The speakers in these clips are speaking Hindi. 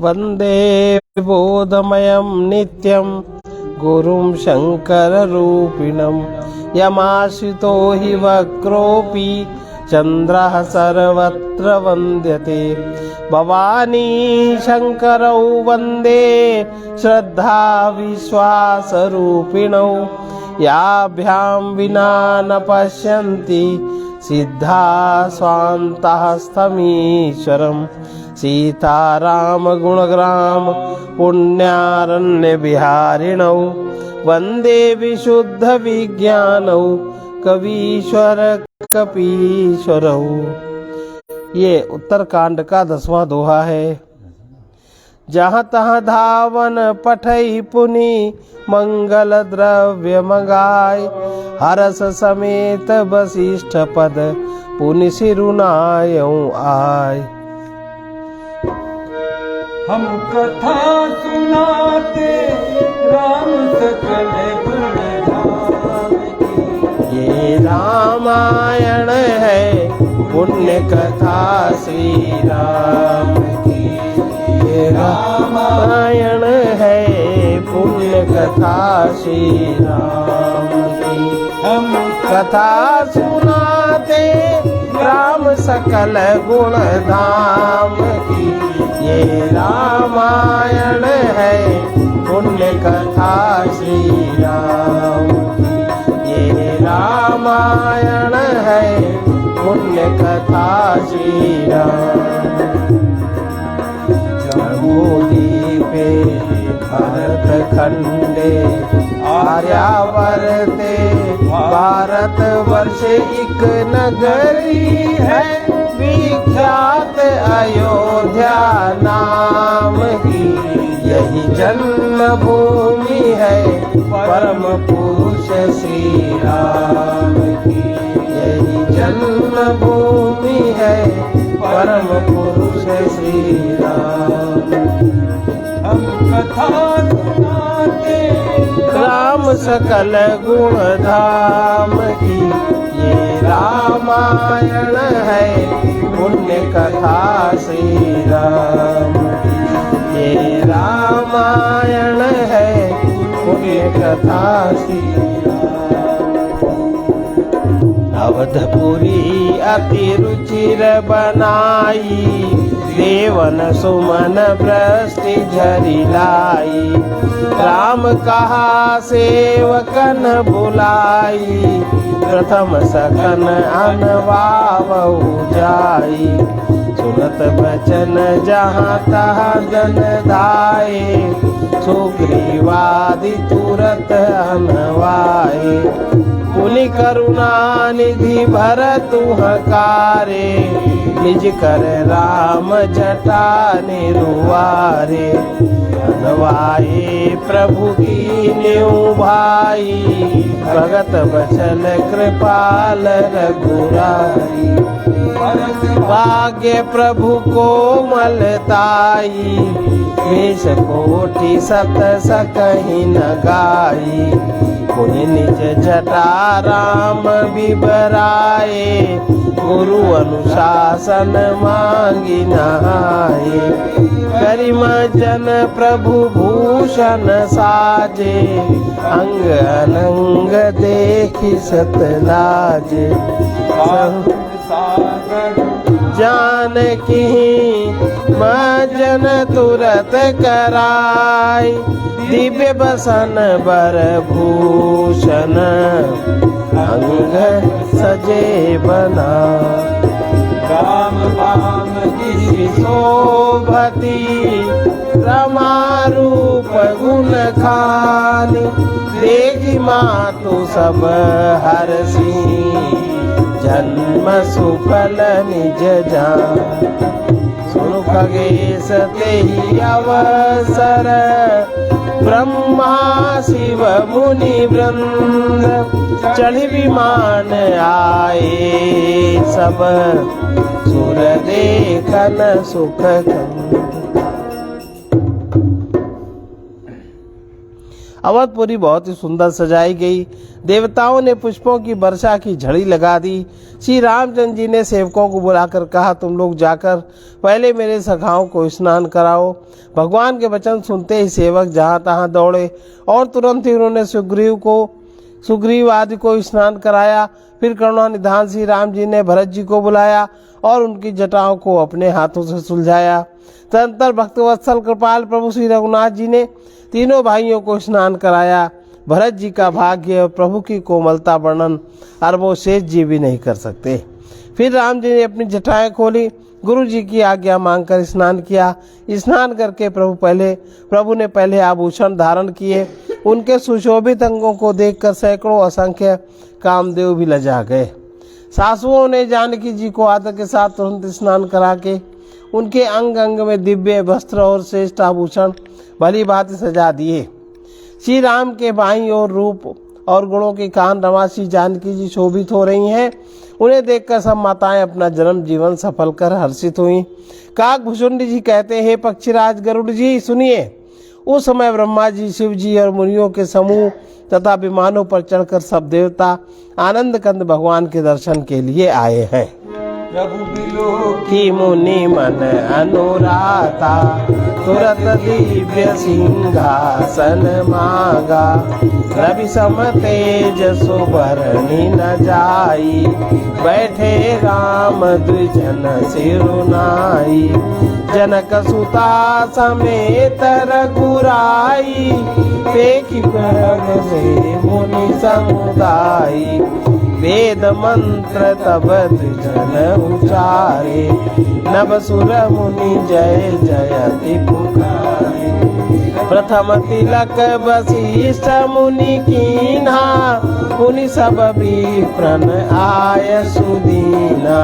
वन्दे बोधमयं नित्यं गुरुं शङ्कररूपिणं यमाश्रितो हि वक्रोऽपि चन्द्रः सर्वत्र वन्द्यते भवानी शङ्करौ वन्दे श्रद्धा विश्वासरूपिणौ याभ्यां विना न पश्यन्ति सिद्धा स्वान्तः स्थमीश्वरं सीताराम गुणग्राम पुण्यारण्य विहारिणौ वन्दे विशुद्ध विज्ञानौ कवीश्वर कपीश्वरौ। ये उत्तरकांड का 10वां दोहा है। जहाँ तहाँ धावन पठई पुनि मंगल द्रव्य मंगाय हरस समेत वशिष्ठ पद पुनि सिरुनायौ आय। हम कथा सुनाते राम सकल गुण धाम की। ये रामायण है पुण्य कथा श्री राम की। ये रामायण है पुण्य कथा श्री राम की। हम कथा सुनाते राम सकल गुण धाम की। ये रामायण है पुण्य कथा श्री राम की। ये रामायण है पुण्य कथा श्री राम। जम्बूद्वीपे भरत खंडे आर्यावर्ते भारत वर्ष एक नगरी है विख्यात अयोध्या नाम की। यही जन्मभूमि है परम पुरुष श्री राम की। यही जन्मभूमि है परम पुरुष श्री राम। हम कथा सुनाते राम सकल गुण धाम की। ये रामायण है पुण्य कथा श्री राम की। ये रामायण है पुण्य कथा श्री राम। अवधपुरी अति रुचिर बनाई देवन सुमन वृष्टि झरी लाई। राम कहा सेवकन बुलाई प्रथम सकन अनवावहु जाई। सुनत बचन जहाँ तहाँ जन धाये सुग्रीवादि तुरत अनवाए। पुनि करुणा निधि भरतु हकारे निज कर राम जटा निरुवारे। अनवाए प्रभु की न्यू भाई भगत बचल कृपाल रघुराई। भाग्य प्रभु कोमलताई वेश कोटि सत सकहि न गाई। पुनि निज जटा राम बिबराए गुरु अनुशासन मांगी नहाए। गरिमा जन प्रभु भूषण साजे अंग अनंग देखि सत लाजे। जानकी मजन तुरत कराई दिव्य बसन बर भूषण अंग सजे बना। राम पाम की शोभती रमारूप गुण खानी देखी मातु सब हरसी जन्म सुफल निज जान। सुनु खगेश तेहि अवसर ब्रह्मा शिव मुनि वृंद चढ़ी विमान आए सब सुर देखन सुख कंद। अवधपुरी बहुत ही सुंदर सजाई गई। देवताओं ने पुष्पों की वर्षा की झड़ी लगा दी। श्री रामचंद्र जी ने सेवकों को बुलाकर कहा, तुम लोग जाकर पहले मेरे सखाओं को स्नान कराओ। भगवान के वचन सुनते ही सेवक जहाँ तहाँ दौड़े और तुरंत ही उन्होंने सुग्रीव आदि को स्नान कराया। फिर करुणानिधान श्री राम जी ने भरत जी को बुलाया और उनकी जटाओं को अपने हाथों से सुलझाया। तदंतर भक्तवत्सल कृपाल प्रभु श्री रघुनाथ जी ने तीनों भाइयों को स्नान कराया। भरत जी का भाग्य और प्रभु की कोमलता वर्णन अरबों शेष जी भी नहीं कर सकते। फिर राम जी ने अपनी जटाएं खोली, गुरु जी की आज्ञा मांगकर स्नान किया। स्नान करके प्रभु ने पहले आभूषण धारण किए। उनके सुशोभित अंगों को देखकर सैकड़ों असंख्य कामदेव भी लजा गए। सासुओं ने जानकी जी को आदर के साथ तुरंत स्नान करा के उनके अंग अंग में दिव्य वस्त्र और श्रेष्ठ आभूषण भली भांति सजा दिए। श्री राम के बाईं ओर रूप और गुणों की कान रमा श्री जानकी जी शोभित हो रही हैं। उन्हें देखकर सब माताएं अपना जन्म जीवन सफल कर हर्षित हुई। काकभूषुंडी जी कहते हैं, पक्षीराज गरुड़ जी सुनिए, उस समय ब्रह्मा जी, शिव जी और मुनियों के समूह तथा विमानों पर चढ़कर सब देवता आनंद कंद भगवान के दर्शन के लिए आए हैं। प्रभु बिलो की मुनि मन अनुराता, तुरत दिव्य सिंहासन मांगा। रवि सम तेज सुबरनी न जाई, बैठे राम द्विजन सिरुनाई। जनक सुता समेत रघुराई, देखि प्रग से मुनि समुदाई। वेद मंत्र तब द्विजन उचारे, नभ सुर मुनि जय जयति पुकारे। प्रथम तिलक वशिष्ठ मुनि कीन्हा, मुनि सब विप्रन आय सुदीना।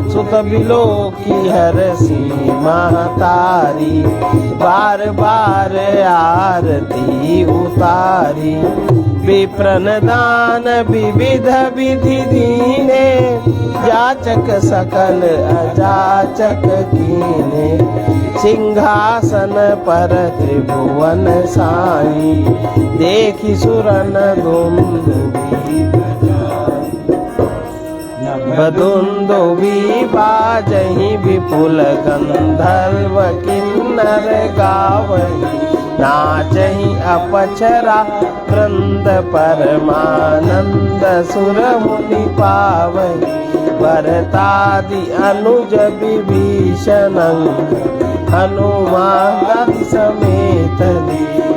सुत बिलो की हरसी महतारी, बार बार आरती उतारी। विप्रन दान विविध विधि दीने, जाचक सकल अजाचक कीने। सिंहासन पर त्रिभुवन साई, देखि सुरन दुंदुभि बदुन्दुभि बाजहि। विपुल गंधर्व किन्नर गावहि, नाचहि अपचरा वृंद परमानंद। सुर मुनि पावहि, भरतादि अनुज विभीषण। हनुमान समेत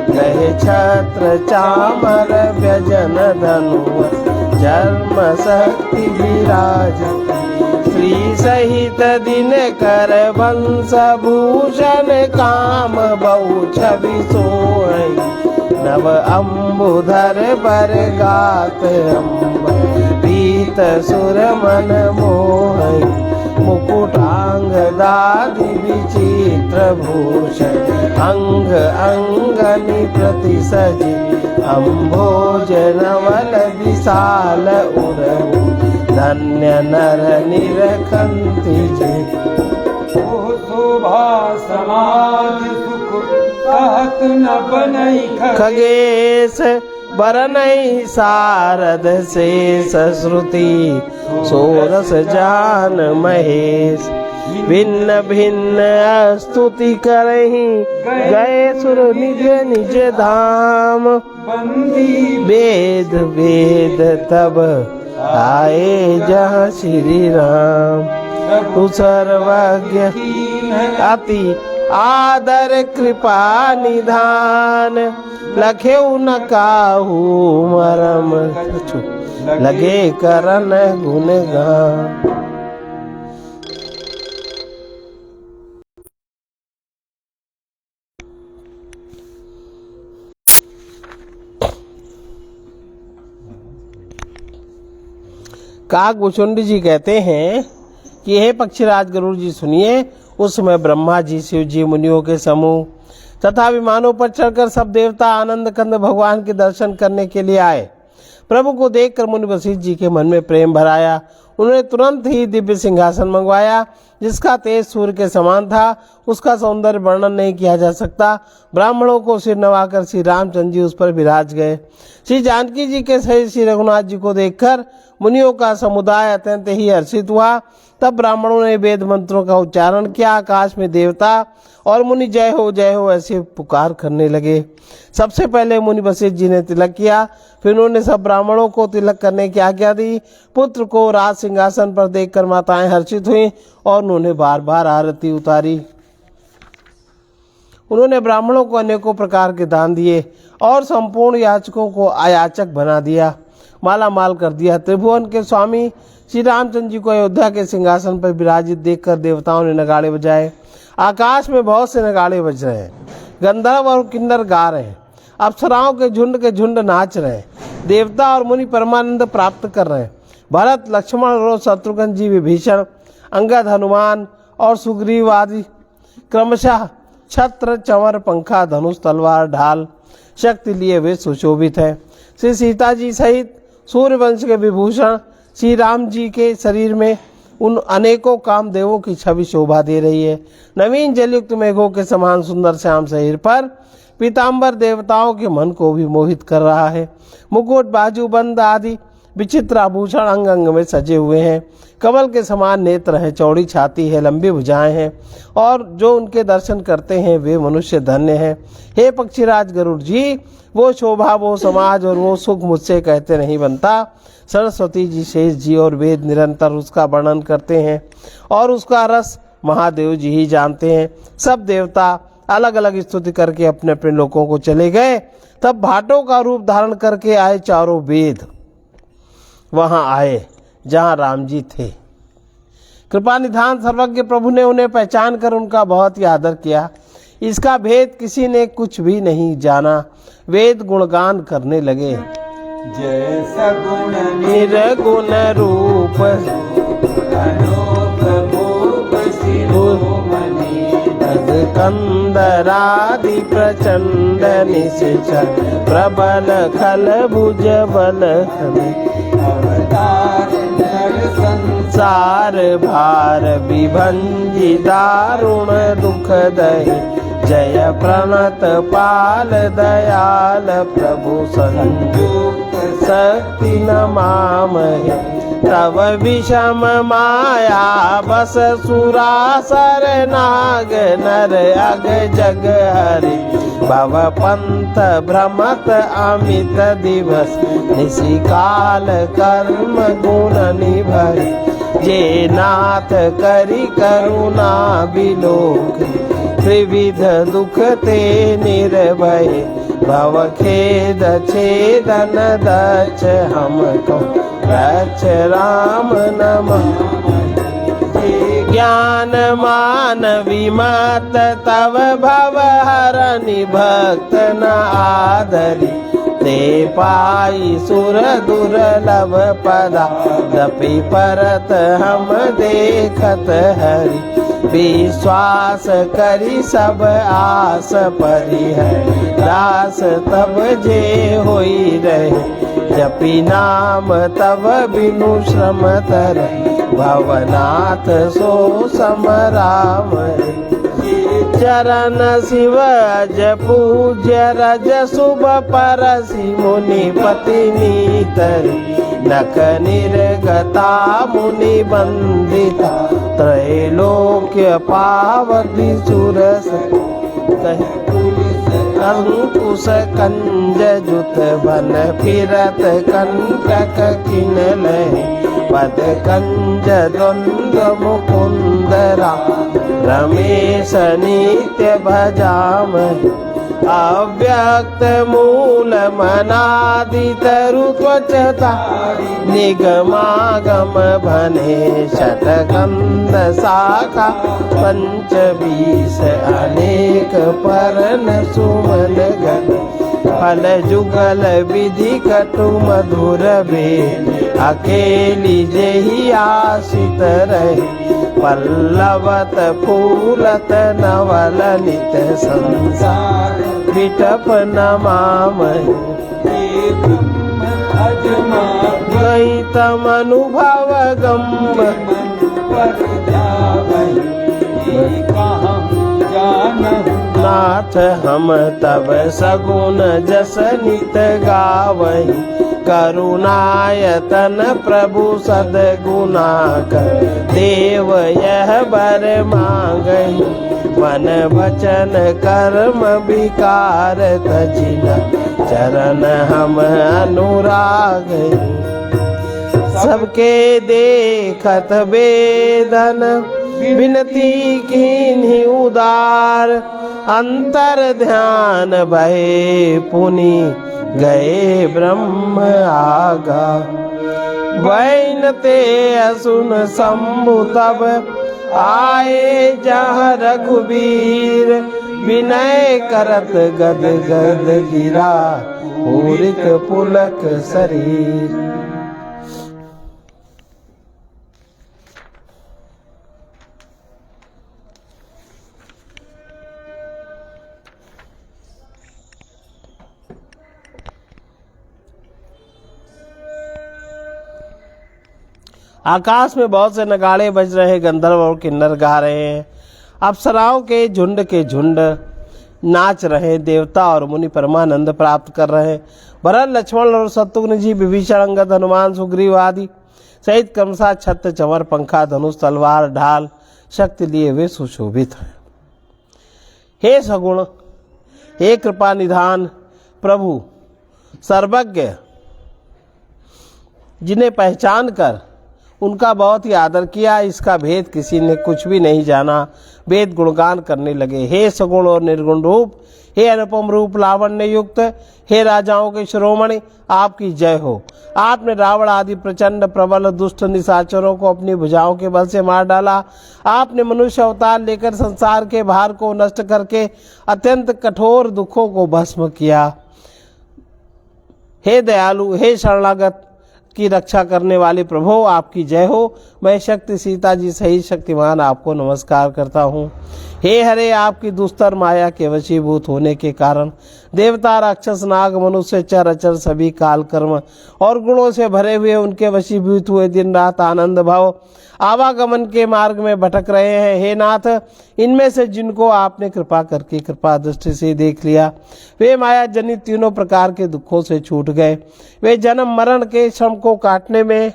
गए छत्र चामर व्यजन धनु। जन्म शक्ति विराजति, श्री सहित दिन कर वंश भूषण। काम बहु छवि सोई, नव अम्बुधर बर गात अम्ब। पीत सुर मन मोहि, मुकुटांग दादि विचित्र भूषण। अंग अंगनि प्रति सजी, अम्भोज नवल विशाल उरहु। धन्य नर निरखंति जे, ओ शोभा समाज सुख कहत न बनई। खगेश बरनई सारद शेष श्रुति। सोरस जान महेश, भिन्न भिन्न स्तुति करहि। गए सुर निज निज धाम, वेद वेद तब आए जहाँ श्री राम। तू सर्वज्ञ अति आदर कृपा निधान। लखेउ न काहू मरम, लगे करन गुणगान। काकभूषुंडी जी कहते हैं कि हे पक्षीराज गरुड़ जी सुनिए, उस समय ब्रह्मा जी, शिव जी, मुनियों के समूह तथा विमानों पर चढ़कर सब देवता आनंद कंद भगवान के दर्शन करने के लिए आए। प्रभु को देखकर मुनि वशिष्ठ जी के मन में प्रेम भराया। उन्होंने तुरंत ही दिव्य सिंहासन मंगवाया। जिसका तेज सूर्य के समान था, उसका सौंदर्य वर्णन नहीं किया जा सकता। ब्राह्मणों को सिर नवाकर श्री रामचंद्र जी उस पर विराज गए। श्री जानकी जी के सहित श्री रघुनाथ जी को देखकर मुनियों का समुदाय अत्यंत ही हर्षित हुआ। तब ब्राह्मणों ने वेद मंत्रों का उच्चारण किया। आकाश में देवता और मुनि जय हो ऐसे पुकार करने लगे। सबसे पहले मुनि वशिष्ठ जी ने तिलक किया, फिर उन्होंने सब ब्राह्मणों को तिलक करने की आज्ञा दी। पुत्र को राज सिंहासन पर देखकर माताएं हर्षित हुईं और उन्होंने बार बार आरती उतारी। उन्होंने ब्राह्मणों को अनेकों प्रकार के दान दिए और संपूर्ण याचकों को अयाचक बना दिया, माला माल कर दिया। त्रिभुवन के स्वामी श्री रामचंद्र जी को अयोध्या के सिंहासन पर विराजित देखकर देवताओं ने नगाड़े बजाए। आकाश में बहुत से नगाड़े बज रहे हैं, गंधर्व और किन्नर गा रहे हैं, अप्सराओं के झुंड नाच रहे हैं, देवता और मुनि परमानंद प्राप्त कर रहे हैं। भरत, लक्ष्मण और शत्रुघ्न जी, विभीषण, अंगद, हनुमान और सुग्रीव आदि क्रमशः छत्र, चंवर, पंखा, धनुष, तलवार, ढाल, शक्ति लिए वे सुशोभित हैं। श्री सीता जी सहित सूर्यवंश के विभूषण श्री राम जी के शरीर में उन अनेकों कामदेवों की छवि शोभा दे रही है। नवीन जलयुक्त मेघों के समान सुंदर श्याम शरीर पर पीताम्बर देवताओं के मन को भी मोहित कर रहा है। मुकुट, बाजूबंद आदि विचित्र आभूषण अंग अंग में सजे हुए हैं। कमल के समान नेत्र हैं, चौड़ी छाती है, लंबी भुजाएं हैं और जो उनके दर्शन करते हैं वे मनुष्य धन्य हैं। हे पक्षीराज गरुड़ जी, वो शोभा, वो समाज और वो सुख मुझसे कहते नहीं बनता। सरस्वती जी, शेष जी और वेद निरंतर उसका वर्णन करते हैं और उसका रस महादेव जी ही जानते हैं। सब देवता अलग अलग स्तुति करके अपने अपने लोकों को चले गए। तब भाटों का रूप धारण करके आए चारों वेद वहां आए जहां राम जी थे। कृपा निधान सर्वज्ञ प्रभु ने उन्हें पहचान कर उनका बहुत ही आदर किया। इसका भेद किसी ने कुछ भी नहीं जाना। वेद गुणगान करने लगे। जय सगुण निर्गुण रूप कंदरादि प्रचंड निश्चर प्रबल खल भुज बल संसार भार विभंजि दारुण दुख दहि जय प्रणत पाल दयाल प्रभु संयुक्त शक्ति नमामहे। तव विषम माया बस सुरासर नाग नर अग जग हरि भव पंथ भ्रमत अमित दिवस निशिकाल कर्म गुण निभरि जे नाथ करि करुणा बिलोक त्रिविध दुख ते निर्भय भव खेद छेदन दच हमको रच राम नमः। ज्ञान मान विमत तव भव हरनि भक्त न आदरि ते पाई सुर दुर्लभ पदा दपि परत हम देखत हरि विश्वास करी सब आस परिहरि दास तब जे होई रहे जपि नाम तब बिनु श्रम तर भवनाथ सो समराम। चरण शिव अज पूज्य रज शुभ परसि मुनि पतिनी तरि नक निर्गता मुनि बंदिता त्रैलोक्य पावती सुरस अंकुश कंज जुत बन फिरत कंटक किनले पद कंज द्वंद्व मुकुंदरा रमेश नित्य भजाम। अव्यक्त मूल मनादि तरु त्वचता निगमागम भने शतकंद शाखा पंचबीस अनेक परन सुमन गण फल जुगल विधि कटु मधुर भेद अकेली जेहि आशित रहे पल्लवत फूलत नवल नित संसार विटप नमामहि। गई तम अनुभव गम्भ पर ध्यावहि कहाँ जानहु नाथ हम तब सगुन जस नित गावहि करुणायतन प्रभु सद्गुना कर देव यह बर मांगहि मन वचन कर्म विकार तजिन चरण हम अनुरागहि सबके देखत वेदन विनती कीन्ही उदार अंतर ध्यान भये पुनि गए ब्रह्म आगा वैनते असुन शंभु तब आए जहाँ रघुबीर विनय करत गद गद गिरा पूरिक पुलक शरीर। आकाश में बहुत से नगाड़े बज रहे, गंधर्व और किन्नर गा रहे हैं, अप्सराओं के झुंड नाच रहे, देवता और मुनि परमानंद प्राप्त कर रहे हैं। भरत लक्ष्मण और शत्रुघ्न जी, विभीषण अंगद हनुमान सुग्रीव आदि सहित क्रमशः छत्र चंवर पंखा धनुष तलवार ढाल शक्ति लिए वे सुशोभित हैं। हे सगुण, हे कृपा निधान प्रभु सर्वज्ञ, जिन्हें पहचान कर उनका बहुत ही आदर किया, इसका भेद किसी ने कुछ भी नहीं जाना, वेद गुणगान करने लगे। हे सगुण और निर्गुण रूप, हे अनुपम रूप लावण्य युक्त, हे राजाओं के शिरोमणि, आपकी जय हो। आपने रावण आदि प्रचंड प्रबल दुष्ट निशाचरों को अपनी भुजाओं के बल से मार डाला। आपने मनुष्य अवतार लेकर संसार के भार को नष्ट करके अत्यंत कठोर दुखों को भस्म किया। हे दयालु, हे शरणागत की रक्षा करने वाले प्रभु, आपकी जय हो। मैं शक्ति सीता जी सहित शक्तिमान आपको नमस्कार करता हूँ। हे हरे, आपकी दुस्तर माया के वशीभूत होने के कारण देवता राक्षस नाग मनुष्य चर अचर सभी काल कर्म और गुणों से भरे हुए उनके वशीभूत हुए दिन रात आनंद भाव आवागमन के मार्ग में भटक रहे हैं। हे नाथ, इनमें से जिनको आपने कृपा करके कृपा दृष्टि से देख लिया, वे माया जनित तीनों प्रकार के दुखों से छूट गए। वे जन्म मरण के श्रम को काटने में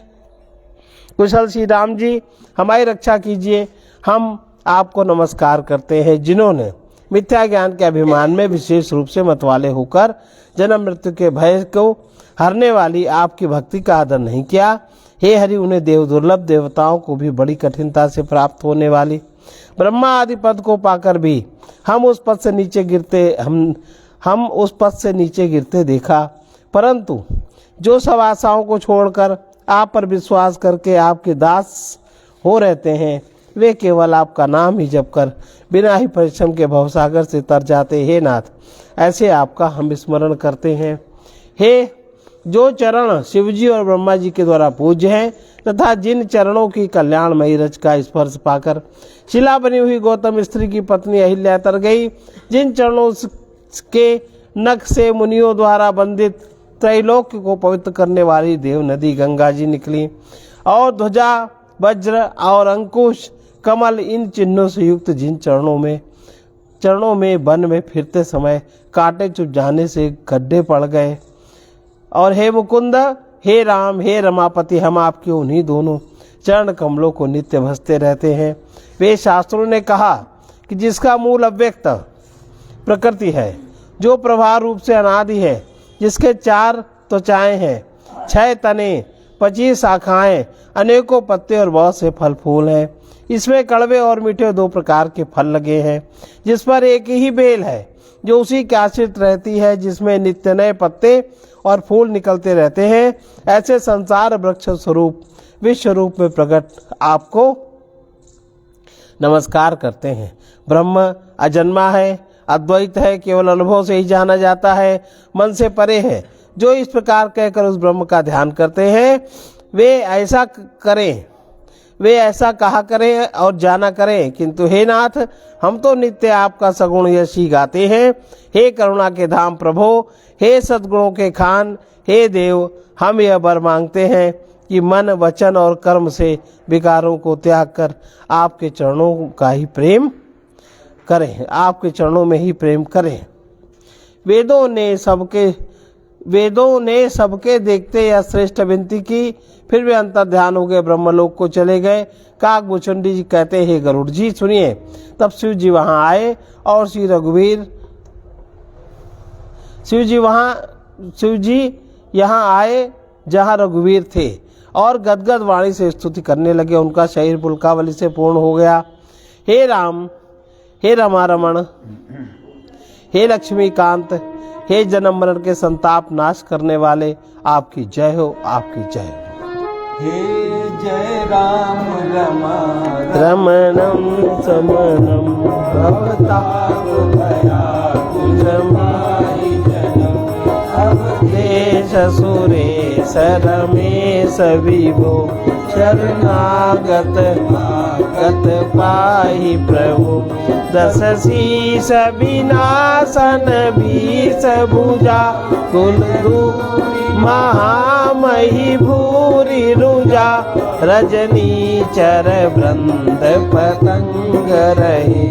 कुशल श्री राम जी, हमारी रक्षा कीजिए। हम आपको नमस्कार करते हैं, जिन्होंने मिथ्या ज्ञान के अभिमान में विशेष रूप से मतवाले होकर जन्म मृत्यु के भय को हरने वाली आपकी भक्ति का आदर नहीं किया। हे हरि, उन्हें देव दुर्लभ देवताओं को भी बड़ी कठिनता से प्राप्त होने वाली ब्रह्मा आदि पद को पाकर भी हम उस पद से नीचे गिरते देखा, परंतु जो सब आशाओं को छोड़कर आप पर विश्वास करके आपके दास हो रहते हैं, वे केवल आपका नाम ही जप कर बिना ही परिश्रम के भवसागर से तर जाते। हे नाथ, ऐसे आपका हम स्मरण करते हैं। हे जो चरण शिवजी और ब्रह्मा जी के द्वारा पूज्य हैं तथा जिन चरणों की कल्याणमयी रज का स्पर्श पाकर शिला बनी हुई गौतम स्त्री की पत्नी अहिल्या तर गई, जिन चरणों के नख से मुनियों द्वारा बंदित त्रैलोक्य को पवित्र करने वाली देव नदी गंगा जी निकली, और ध्वजा वज्र और अंकुश कमल इन चिन्हों से युक्त जिन चरणों में वन में फिरते समय कांटे चुभ जाने से गड्ढे पड़ गए। और हे मुकुंद, हे राम, हे रमापति, हम आपके उन्हीं दोनों चरण कमलों को नित्य भजते रहते हैं। वे शास्त्रों ने कहा कि जिसका मूल अव्यक्त प्रकृति है, जो प्रभाव रूप से अनादि है, जिसके 4 त्वचाएं हैं, 6 तने, 25 शाखाएं, अनेकों पत्ते और बहुत से फल फूल हैं। इसमें कड़वे और मीठे 2 प्रकार के फल लगे हैं, जिस पर एक ही बेल है जो उसी के आश्रित रहती है, जिसमें नित्य नए पत्ते और फूल निकलते रहते हैं। ऐसे संसार वृक्ष स्वरूप विश्व रूप में प्रकट आपको नमस्कार करते हैं। ब्रह्म अजन्मा है, अद्वैत है, केवल अनुभव से ही जाना जाता है, मन से परे है। जो इस प्रकार कहकर उस ब्रह्म का ध्यान करते हैं, वे ऐसा कहा करें और जाना करें। किंतु हे नाथ, हम तो नित्य आपका सगुण यश ही गाते हैं। हे करुणा के धाम प्रभो, हे सद्गुणों के खान, हे देव, हम यह वर मांगते हैं कि मन वचन और कर्म से विकारों को त्याग कर आपके चरणों का ही प्रेम करें, आपके चरणों में ही प्रेम करें। वेदों ने सबके देखते यह श्रेष्ठ विनती की, फिर वे अंतर ध्यान हो गए, ब्रह्मलोक को चले गए। काकभूषुंडी जी कहते हैं, गरुड़ जी सुनिए। तब शिव जी वहां आए और शिव जी यहाँ आए जहाँ रघुवीर थे और गदगद वाणी से स्तुति करने लगे। उनका शरीर पुलकावली से पूर्ण हो गया। हे राम, हे रमारमण, हे लक्ष्मीकांत, हे जन्म मरण के संताप नाश करने वाले, आपकी जय हो, आपकी जय हो। हे जय राम रमा रमणम समनम भवताप भयाकुलमाई जनम देश सुरेश रमेश विभो शरणागत गत पाहि प्रभु। दस शीस विनाशन बीस भुजा कुल महामही भूरि रुजा। रजनी चर वृंद पतंग रहे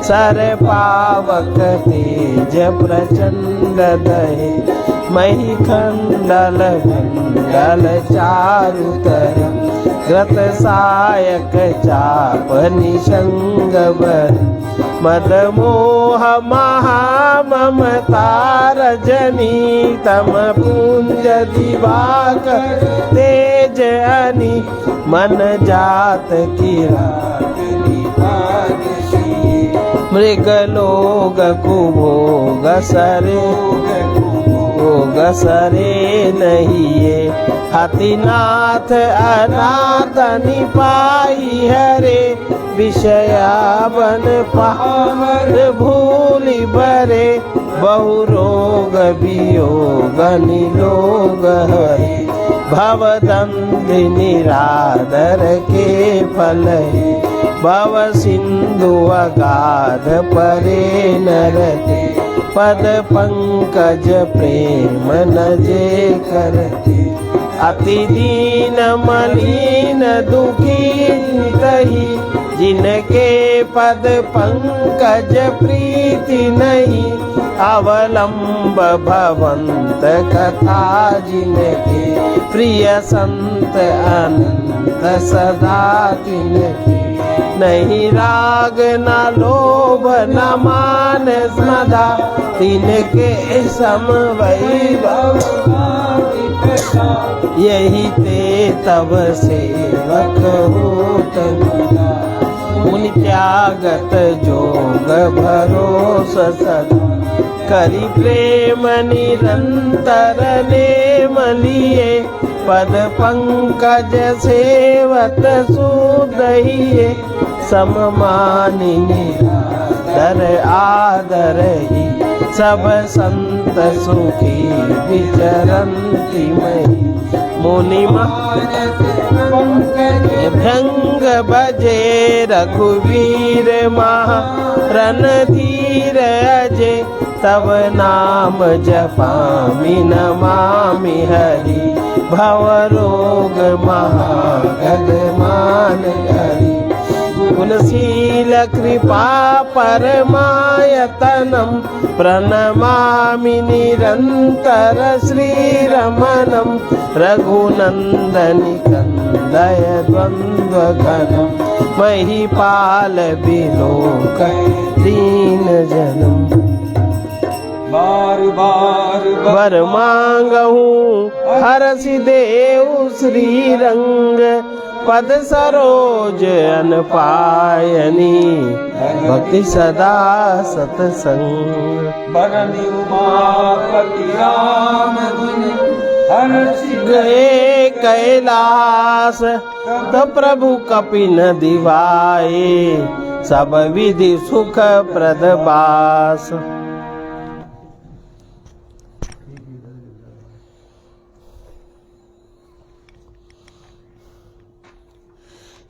सर पावक तेज प्रचंड दहे। मही खंडल मंडल चारु तरफ ग्रत सायक चाप निशंग बर। मद मोह महा ममता रजनी तम पुंज दिवाकर तेज अनि। मन जात की मृग लोग कुभोग सरे नहीं ये। हतिनाथ अनाथ निपाई हरे विषया बन पावर भूलि बरे। बहु रोग वियोग निलोग हरे भवदंधि निरादर के फल। भव सिंधु अगाध परे नरते पद पंकज प्रेम न जे करते। अति दीन मलिन दुखी तही जिनके पद पंकज प्रीति नहीं। अवलंब भवंत कथा जिनके प्रिय संत अनंत सदा तिनके। नहीं राग न लोभ न मान स्मदा तिनके सम वैभव। यही ते तब सेवक होत मुनि त्यागत जोग भरोस सदा। करि प्रेम निरंतर नेम लिए पद पंकज सेवत सुदहिए। सममानिनी दर आदर ही सब संत सुखी विचरंति मही। मुनि भृंग बजे रघुवीर महा रणधीर अजय। तब नाम जपामि नमामि हरि भव रोग महागद मान हरि। गुणशील कृपा परमायतनम प्रणमामि निरंतर श्रीरमणम। रघुनंदनि कंदय द्वंद्व घनम महिपाल बिलोक दीन जनम। बार बार वर मांगहूँ हरसि देव श्री रंग। पद सरोज अन पायनी भक्ति सदा सतसंग। बरनि उमापति राम गुण हर्षि गए कैलास तो प्रभु कपिन दिवाए। सब विधि सुख प्रद बास।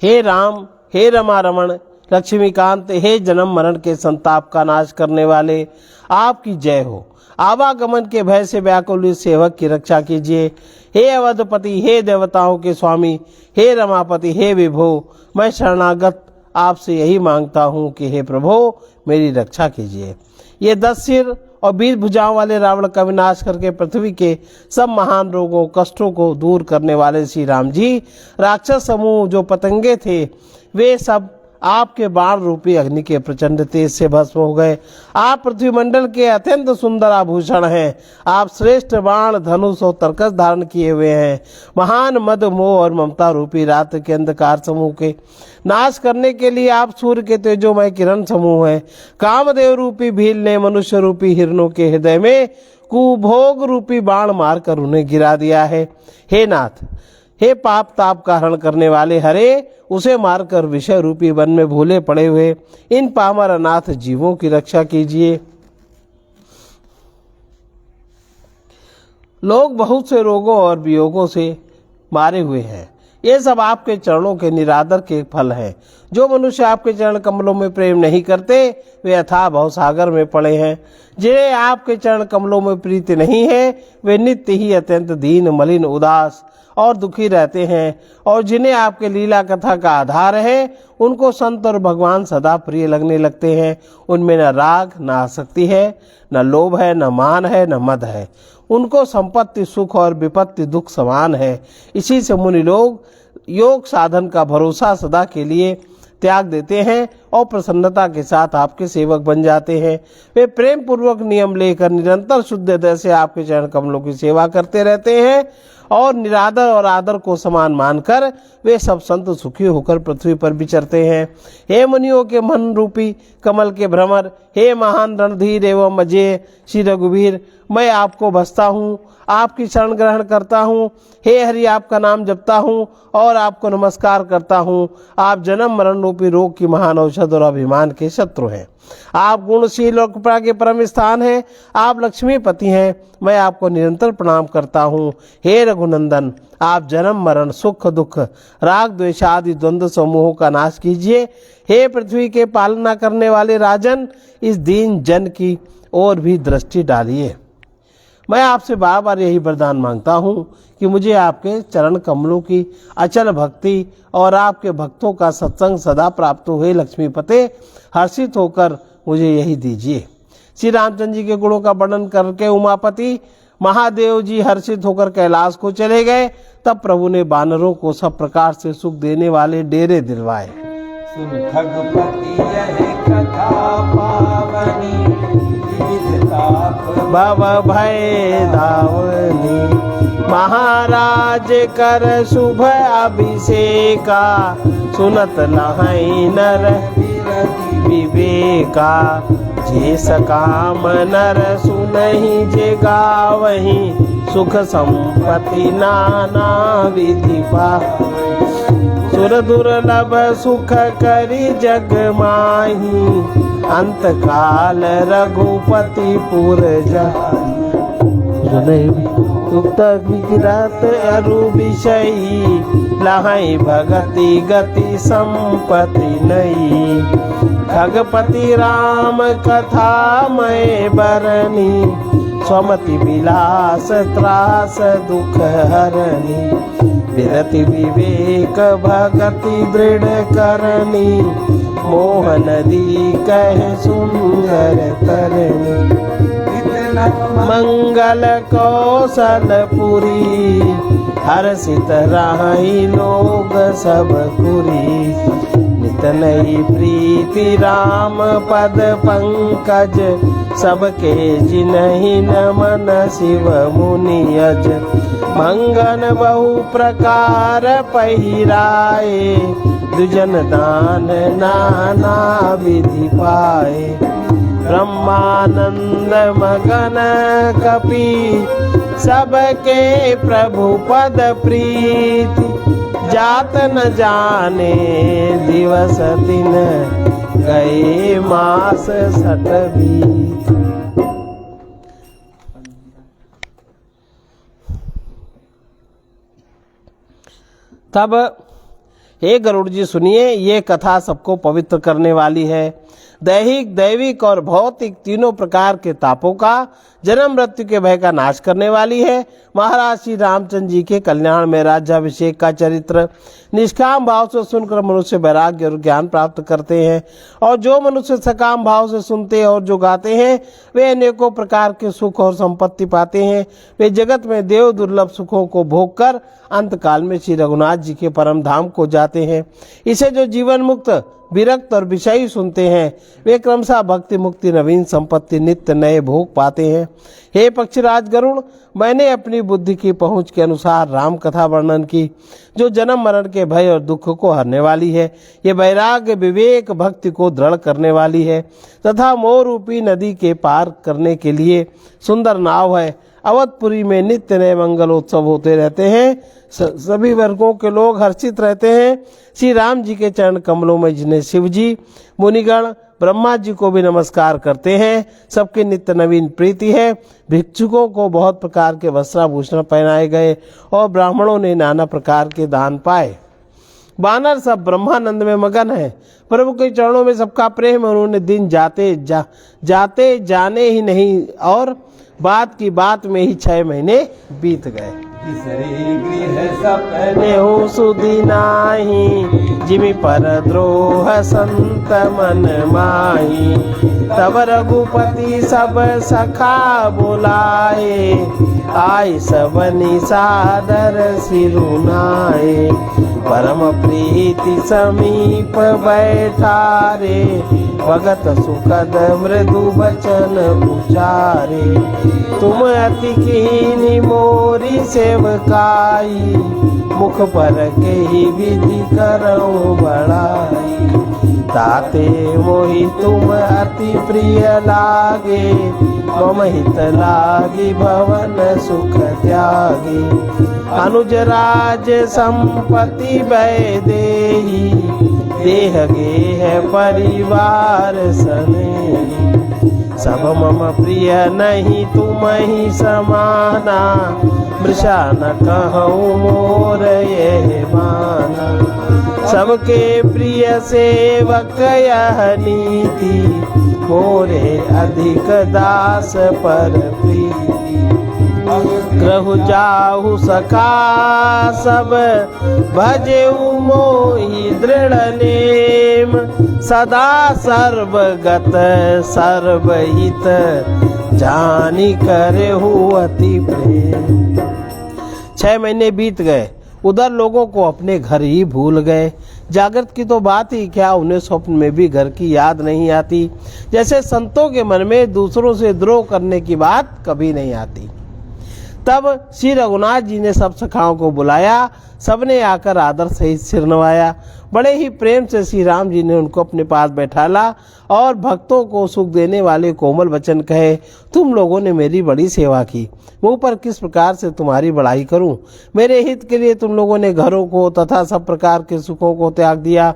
हे राम, हे रमा रमण, लक्ष्मीकांत, हे जन्म मरण के संताप का नाश करने वाले, आपकी जय हो। आवागमन के भय से व्याकुल इस सेवक की रक्षा कीजिए। हे अवधपति, हे देवताओं के स्वामी, हे रमापति, हे विभो, मैं शरणागत आपसे यही मांगता हूँ कि हे प्रभो मेरी रक्षा कीजिए। ये 10 सिर और 20 भुजाओं वाले रावण का विनाश करके पृथ्वी के सब महान रोगों कष्टों को दूर करने वाले श्री राम जी, राक्षस समूह जो पतंगे थे वे सब आपके बाण रूपी अग्नि के प्रचंड तेज से भस्म हो गए। आप पृथ्वी मंडल के अत्यंत सुंदर आभूषण हैं। आप श्रेष्ठ बाण, धनुष और तरकस धारण किए हुए हैं। महान मद, मोह और ममता रूपी रात के अंधकार समूह के नाश करने के लिए आप सूर्य के तेजोमय किरण समूह हैं। कामदेव रूपी भील ने मनुष्य रूपी हिरणों के हृदय में कुभोग रूपी बाण मारकर उन्हें गिरा दिया है। हे नाथ, हे पाप ताप का हरण करने वाले हरे, उसे मारकर विषय रूपी वन में भूले पड़े हुए इन पामर अनाथ जीवों की रक्षा कीजिए। लोग बहुत से रोगों और वियोगों से मारे हुए हैं। ये सब आपके चरणों के निरादर के फल हैं। जो मनुष्य आपके चरण कमलों में प्रेम नहीं करते वे अथाह भवसागर में पड़े हैं। जिन्हें आपके चरण कमलों में प्रीति नहीं है वे नित्य ही अत्यंत दीन, मलिन, उदास और दुखी रहते हैं। और जिन्हें आपके लीला कथा का आधार है उनको संत और भगवान सदा प्रिय लगने लगते हैं। उनमें न राग, न आसक्ति है, न लोभ है, न मान है, न मद है। उनको संपत्ति, सुख और विपत्ति, दुख समान है। इसी से मुनि लोग योग साधन का भरोसा सदा के लिए त्याग देते हैं और प्रसन्नता के साथ आपके सेवक बन जाते हैं। वे प्रेम पूर्वक नियम लेकर निरंतर शुद्ध हृदय से आपके चरण कमलों की सेवा करते रहते हैं और निरादर और आदर को समान मानकर वे सब संत सुखी होकर पृथ्वी पर विचरते हैं। हे मुनियों के मन रूपी कमल के भ्रमर, हे महान रणधीर एवं अजय श्री रघुवीर, मैं आपको भजता हूँ, आपकी शरण ग्रहण करता हूँ। हे हरि, आपका नाम जपता हूँ और आपको नमस्कार करता हूँ। आप जन्म मरण रूपी रोग की महान औषध और अभिमान के शत्रु हैं। आप गुणशील और कृपा के परम स्थान हैं। आप लक्ष्मीपति हैं। मैं आपको निरंतर प्रणाम करता हूँ। हे रघुनंदन, आप जन्म मरण, सुख दुख, राग द्वेष आदि द्वंद्व समूहों का नाश कीजिए। हे पृथ्वी के पालना करने वाले राजन, इस दीन जन की ओर भी दृष्टि डालिए। मैं आपसे बार बार यही वरदान मांगता हूँ कि मुझे आपके चरण कमलों की अचल भक्ति और आपके भक्तों का सत्संग सदा प्राप्त हुए। लक्ष्मीपते, हर्षित होकर मुझे यही दीजिए। श्री रामचंद्र जी के गुणों का वर्णन करके उमापति महादेव जी हर्षित होकर कैलाश को चले गए। तब प्रभु ने बानरों को सब प्रकार से सुख देने वाले डेरे दिलवाए। सुन खगपति यह कथा पावनी, विविध ताप भव भय धावनी। महाराज कर शुभ अभिषेका, सुनत लहै नर विवेका। जे सकाम नर सुनहि जे गावहि, सुख संपत्ति नाना विधि पावै। सुर दुर्लभ सुख करि जग माही, अंत काल रघुपति पुर जाई। सुक्त विरात अरु विषयी, लहै भगति गति संपत्ति नई। खगपति राम कथा मैं बरनी, स्वमति विलास त्रास दुख हरनी। विरति विवेक भगति दृढ़ करनी, मोह नदी कह सुंदर तरनी। मंगल कौशलपुरी, हर्षित राही लोग सब कुरी। नित नई प्रीति राम पद पंकज, सबके जिनहि नमन शिव मुनि अज। मंगन बहु प्रकार पहिराए, दुजन दान नाना विधि पाए। ब्रह्मानंद मगन कपि, सबके प्रभु पद प्रीति। जात न जाने दिवस दिन, गए मास सठ बीत। तब हे गरुड़ जी सुनिए, ये कथा सबको पवित्र करने वाली है। दैहिक, दैविक और भौतिक तीनों प्रकार के तापों का, जन्म मृत्यु के भय का नाश करने वाली है। महाराज श्री रामचंद्र जी के कल्याण में राज्याभिषेक का चरित्र निष्काम भाव से सुनकर मनुष्य वैराग्य और ज्ञान प्राप्त करते हैं, और जो मनुष्य सकाम भाव से सुनते हैं और जो गाते हैं वे अनेकों प्रकार के सुख और संपत्ति पाते हैं। वे जगत में देव दुर्लभ सुखों को भोग कर अंत काल में श्री रघुनाथ जी के परम धाम को जाते हैं। इसे जो जीवन मुक्त, विरक्त और विषयी सुनते हैं वे क्रमशः भक्ति, मुक्ति, नवीन संपत्ति, नित्य नए भोग पाते हैं। हे पक्षीराज गरुड़, मैंने अपनी बुद्धि की पहुंच के अनुसार राम कथा वर्णन की, जो जन्म मरण के भय और दुख को हरने वाली है। ये वैराग्य, विवेक, भक्ति को दृढ़ करने वाली है तथा मोह रूपी नदी के पार करने के लिए सुंदर नाव है। अवधपुरी में नित्य नए मंगलोत्सव होते रहते हैं। सभी वर्गों के लोग हर्षित रहते हैं। श्री राम जी के चरण कमलों में जिन्हें शिव जी, मुनिगण, ब्रह्मा जी को भी नमस्कार करते हैं, सबके नित्य नवीन प्रीति है। भिक्षुकों को बहुत प्रकार के वस्त्राभूषण पहनाए गए और ब्राह्मणों ने नाना प्रकार के दान पाए। बानर सब ब्रह्मानंद में मगन है। प्रभु के चरणों में सबका प्रेम, उन्होंने दिन जाते जाने ही नहीं और बात की बात में ही 6 महीने बीत गए। सपने हो सुधी नाही, जिमि पर द्रोह संत मन माही। तब रघुपति सब सखा बुलाए, आय सबनि सादर सिरुनाए। परम प्रीति समीप बैठारे, भगत सुखद मृदु बचन उचारे। तुम अति कीनी मोरी सेवकाई, मुख पर के ही विधि करो बड़ाई। ताते मोहि तुम अति प्रिय लागे, मम हित लागी भवन सुख त्यागी। अनुज राज संपत्ति भय देही, देह गेह परिवार सनेही। सब मम प्रिय नहीं तुम ही समाना, मृषा न कहूँ मोर ये माना। सबके प्रिय सेवक यह नीति, मोरे अधिक दास पर प्रीति। ग्रहु जाहु सखा सब, भजेऊ मोहि दृढ़ नेम। सदा सर्वगत सर्वहित, जानी करहु अति प्रेम। 6 महीने बीत गए। उधर लोगों को अपने घर ही भूल गए। जागृत की तो बात ही क्या, उन्हें स्वप्न में भी घर की याद नहीं आती। जैसे संतों के मन में दूसरों से द्रोह करने की बात कभी नहीं आती। तब श्री रघुनाथ जी ने सब सखाओं को बुलाया। सबने आकर आदर सहित सिर नवाया। बड़े ही प्रेम से श्री राम जी ने उनको अपने पास बैठाला और भक्तों को सुख देने वाले कोमल वचन कहे। तुम लोगों ने मेरी बड़ी सेवा की, मुँह पर किस प्रकार से तुम्हारी बड़ाई करूं। मेरे हित के लिए तुम लोगों ने घरों को तथा सब प्रकार के सुखों को त्याग दिया।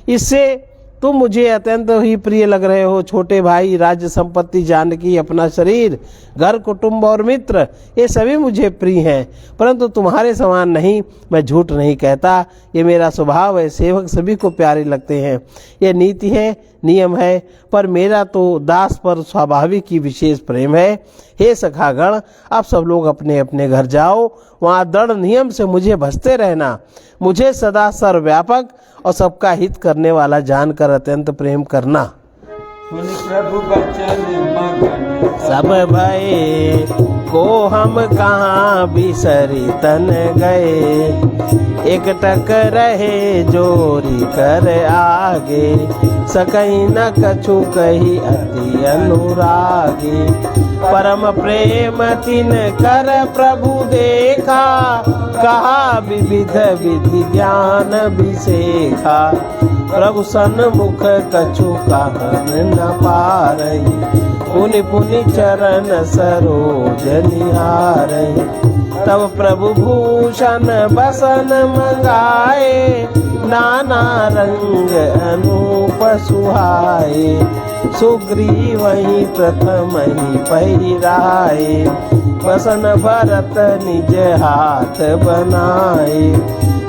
इससे तुम मुझे अत्यंत ही प्रिय लग रहे हो। छोटे भाई, राज्य संपत्ति, जानकी, अपना शरीर, घर, कुटुंब और मित्र, ये सभी मुझे प्रिय हैं, परंतु तुम्हारे समान नहीं। मैं झूठ नहीं कहता, ये मेरा स्वभाव है। सेवक सभी को प्यारे लगते हैं, ये नीति है, नियम है, पर मेरा तो दास पर स्वाभाविक ही विशेष प्रेम है। हे सखागण, अब सब लोग अपने अपने घर जाओ, वहाँ दृढ़ नियम से मुझे भजते रहना। मुझे सदा सर्वव्यापक और सबका हित करने वाला जानकर अत्यंत प्रेम करना। सुन प्रभु बचन मगन सब भये, को हम कहाँ बिसरी तन गए। एक टक रहे जोरी कर आगे, सकई न कछु कही अति अनुरागे। परम प्रेम तिन कर प्रभु देखा, कहा विविध विधि ज्ञान विसेखा। प्रभु सन्मुख कछु कहन न पारई, पुनि पुनि चरण सरोज निहारई। तब प्रभु भूषण बसन मंगाए, नाना रंग अनूप सुहाए। सुग्रीव ही प्रथम ही पहिराए, बसन भरत निज हाथ बनाए।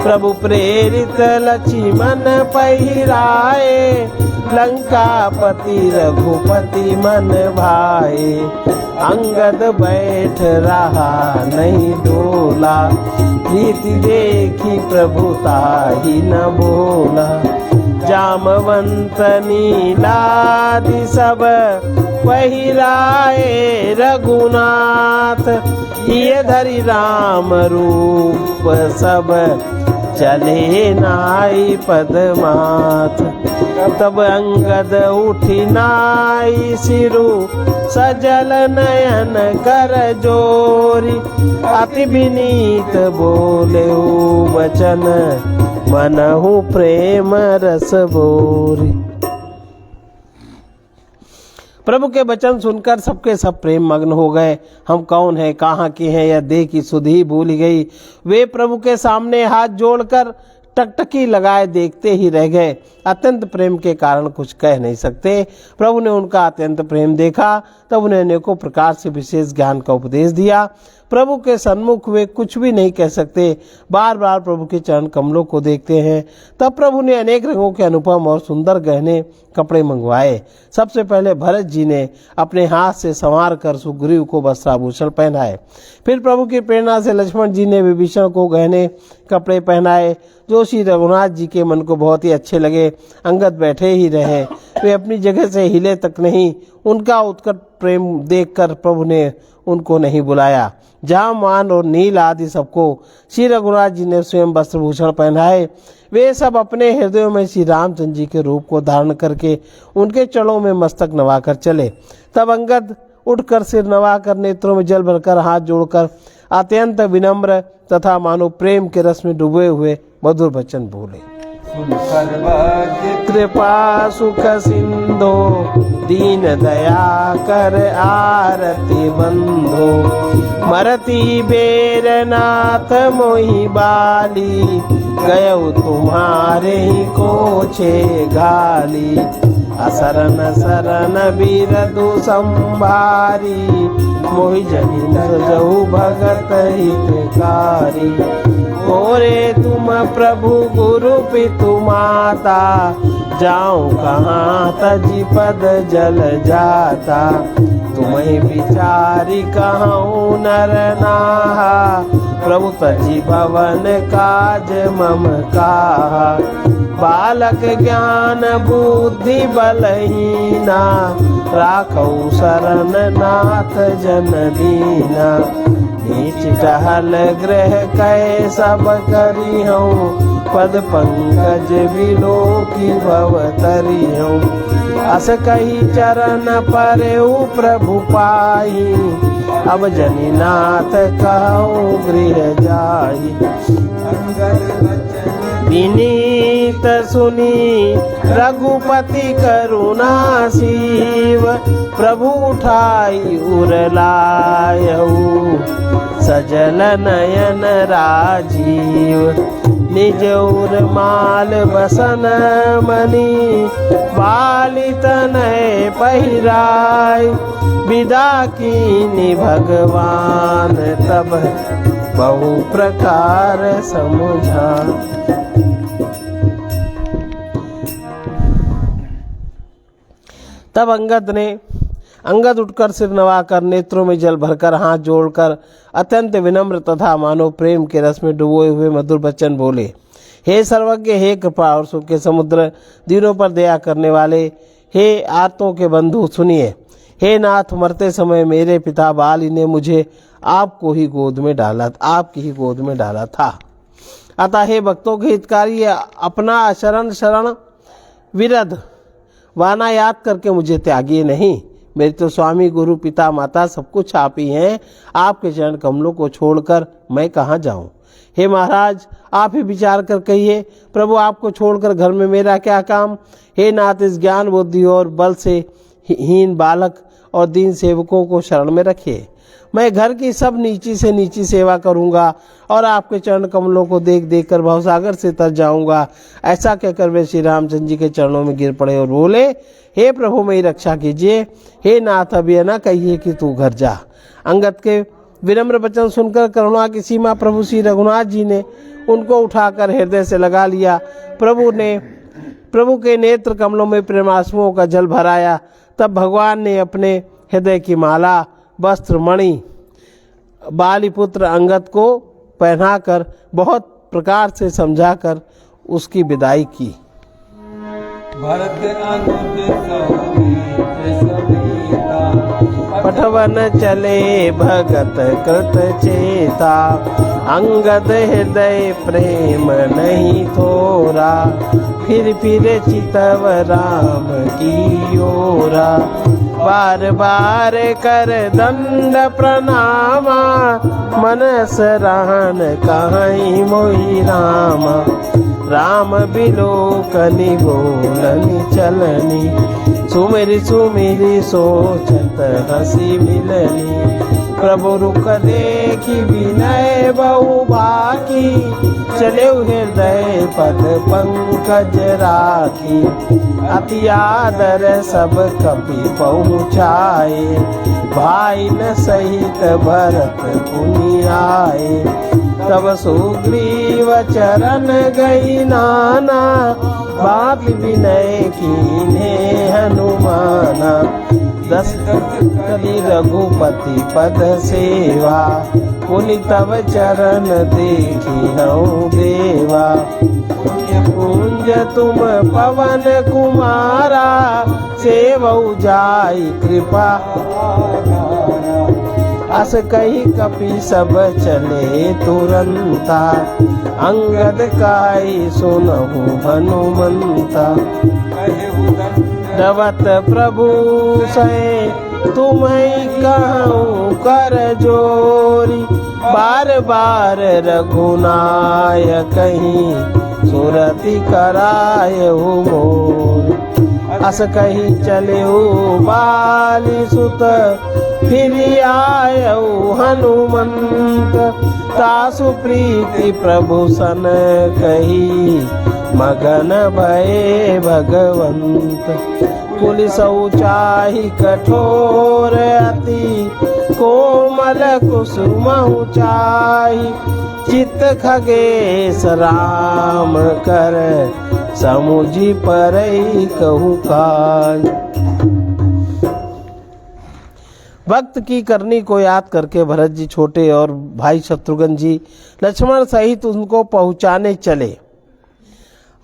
प्रभु प्रेरित लक्ष्मण पहिराए, लंकापति रघुपति मन भाए। अंगद बैठ रहा नहीं डोला, प्रीति देखी प्रभुता ही न बोला। जामवंत नीलादि सब पहिराए, रघुनाथ ये धरि राम रूप सब, चले नाई पदमाथ। तब अंगद उठी नाई सिरु, सजल नयन कर जोरी। अति विनीत बोले वचन, मनहु प्रेम रस बोरी। प्रभु के वचन सुनकर सबके सब प्रेम मग्न हो गए। हम कौन हैं, कहाँ के हैं, यह देह की सुध ही भूल गई। वे प्रभु के सामने हाथ जोड़कर टकटकी लगाए देखते ही रह गए। अत्यंत प्रेम के कारण कुछ कह नहीं सकते। प्रभु ने उनका अत्यंत प्रेम देखा, तब उन्हें अनेकों प्रकार से विशेष ज्ञान का उपदेश दिया। प्रभु के सन्मुख वे कुछ भी नहीं कह सकते, बार बार प्रभु के चरण कमलों को देखते हैं। तब प्रभु ने अनेक रंगों के अनुपम और सुंदर गहने कपड़े मंगवाए। सबसे पहले भरत जी ने अपने हाथ से संवार कर सुग्रीव को वस्त्राभूषण पहनाए। फिर प्रभु की प्रेरणा से लक्ष्मण जी ने विभीषण को गहने कपड़े पहनाए, जो श्री रघुनाथ जी के मन को बहुत ही अच्छे लगे। अंगद बैठे ही रहे, वे अपनी जगह से हिले तक नहीं। उनका उत्कट प्रेम देखकर प्रभु ने उनको नहीं बुलाया। जामान और नील आदि सबको श्री रघुनाथ जी ने स्वयं वस्त्रभूषण पहनाए। वे सब अपने हृदयों में श्री रामचंद्र जी के रूप को धारण करके उनके चरणों में मस्तक नवाकर चले। तब अंगद उठकर सिर नवाकर, नेत्रों में जल भरकर, हाथ जोड़कर अत्यंत विनम्र तथा मानो प्रेम के रस में डूबे हुए मधुर वचन बोले। कृपा सुख सिंधो, दीन दया कर आरती बंधो। मरती बेर नाथ मोहि बाली, गयो तुम्हारे ही कोछे घाली। असरन सरन बिरदु संभारी, मोहि जनि सजहु भगत हितकारी। मोरे तुम प्रभु गुरु पितु माता, जाऊं कहाँ तजी पद जल जाता। तुम्हें विचारी कहूँ नर नाहा, प्रभु तजी भवन काज मम काहा। बालक ज्ञान बुद्धि बलहीना, राखौ शरण नाथ जन दीना। नीच टहल ग्रह कै सब करी हूँ, पद पंकज बिलो की भव तरी हूँ। अस कही चरण परेऊ प्रभु पाई, अब जनीनाथ कहूँ गृह जाई। विनीत सुनी रघुपति करुणा शिव, प्रभु उठाई उरलायऊ, सजल नयन राजीव। निज उर माल बसन मणि, बाली तनय पहिराय। विदा कीनि भगवान तब, बहु प्रकार समुझा। तब अंगद उठकर सिर नवाकर, नेत्रों में जल भरकर, हाथ जोड़कर अत्यंत विनम्र तथा मानव प्रेम के रस में डुबोए हुए मधुर वचन बोले। हे सर्वज्ञ, हे कृपा और सुख के समुद्र, दीनों पर दया करने वाले, हे आर्तों के बंधु सुनिए। हे नाथ, मरते समय मेरे पिता बाली ने मुझे आपकी ही गोद में डाला था। अतः हे भक्तों के हितकारी, अपना शरण विरध वाना याद करके मुझे त्यागिए नहीं। मेरे तो स्वामी गुरु पिता माता सब कुछ आप ही हैं। आपके चरण कमलों को छोड़कर मैं कहाँ जाऊं। हे महाराज, आप ही विचार कर कहिए, प्रभु आपको छोड़कर घर में मेरा क्या काम। हे नाथ, इस ज्ञान बुद्धि और बल से हीन बालक और दीन सेवकों को शरण में रखिए। मैं घर की सब नीची से नीची सेवा करूंगा और आपके चरण कमलों को देख देख कर भवसागर से तर जाऊंगा। ऐसा कहकर वे श्री रामचंद्र जी के चरणों में गिर पड़े और बोले, हे प्रभु मेरी रक्षा कीजिए। हे नाथ, अब यह न कहिए कि तू घर जा। अंगद के विनम्र वचन सुनकर करुणा की सीमा प्रभु श्री रघुनाथ जी ने उनको उठाकर हृदय से लगा लिया। प्रभु के नेत्र कमलों में प्रेमाश्रुओं का जल भराया। तब भगवान ने अपने हृदय की माला वस्त्र मणि बालीपुत्र अंगद को पहनाकर बहुत प्रकार से समझाकर उसकी विदाई की। भरत अनुज पठवन चले भगत कृत चेता, अंगद हृदय प्रेम नहीं थोरा, फिर चितव राम की ओरा। बार बार कर दंड प्रणामा, मनस रहन कहीं मोहि रामा। राम बिलोकनि बोलनि चलनी, सुमिरि सुमिरि सोचत हसी मिलनी। प्रभु रुक देखी विनय बहु बाकी, चले हृदय पद पंकज राखी। अति आदर सब कपि पहुँचाए, भाई न सहित भरत पुनि आए। तब सुग्रीव चरण गई नाना, बात विनय कीन्हे हनुमाना। दशरथ कलि रघुपति पद सेवा, पुनि तब चरण देखी हूँ देवा। पुण्य तुम पवन कुमारा, सेवऊ जाई कृपा। अस कही कपि सब चले तुरंता, अंगद काई सुनहु हनुमंता। दवत प्रभु सै तुम्हें कहूँ कर जोरी, बार बार रघुनाय कहीं सुरति कराय मोर। अस कही चले बाली सुत, फिर आयऊ हनुमंत। तासु प्रीति प्रभु सन कही, मगन भये भगवंत। पुलिसऊ चाहि कठोर अति, कोमल कुसुमहु चाहि। चित खगेश राम कर, समुझि परई कहु काज। भक्त की करनी को याद करके भरत जी छोटे और भाई शत्रुघ्न जी लक्ष्मण सहित उनको पहुंचाने चले।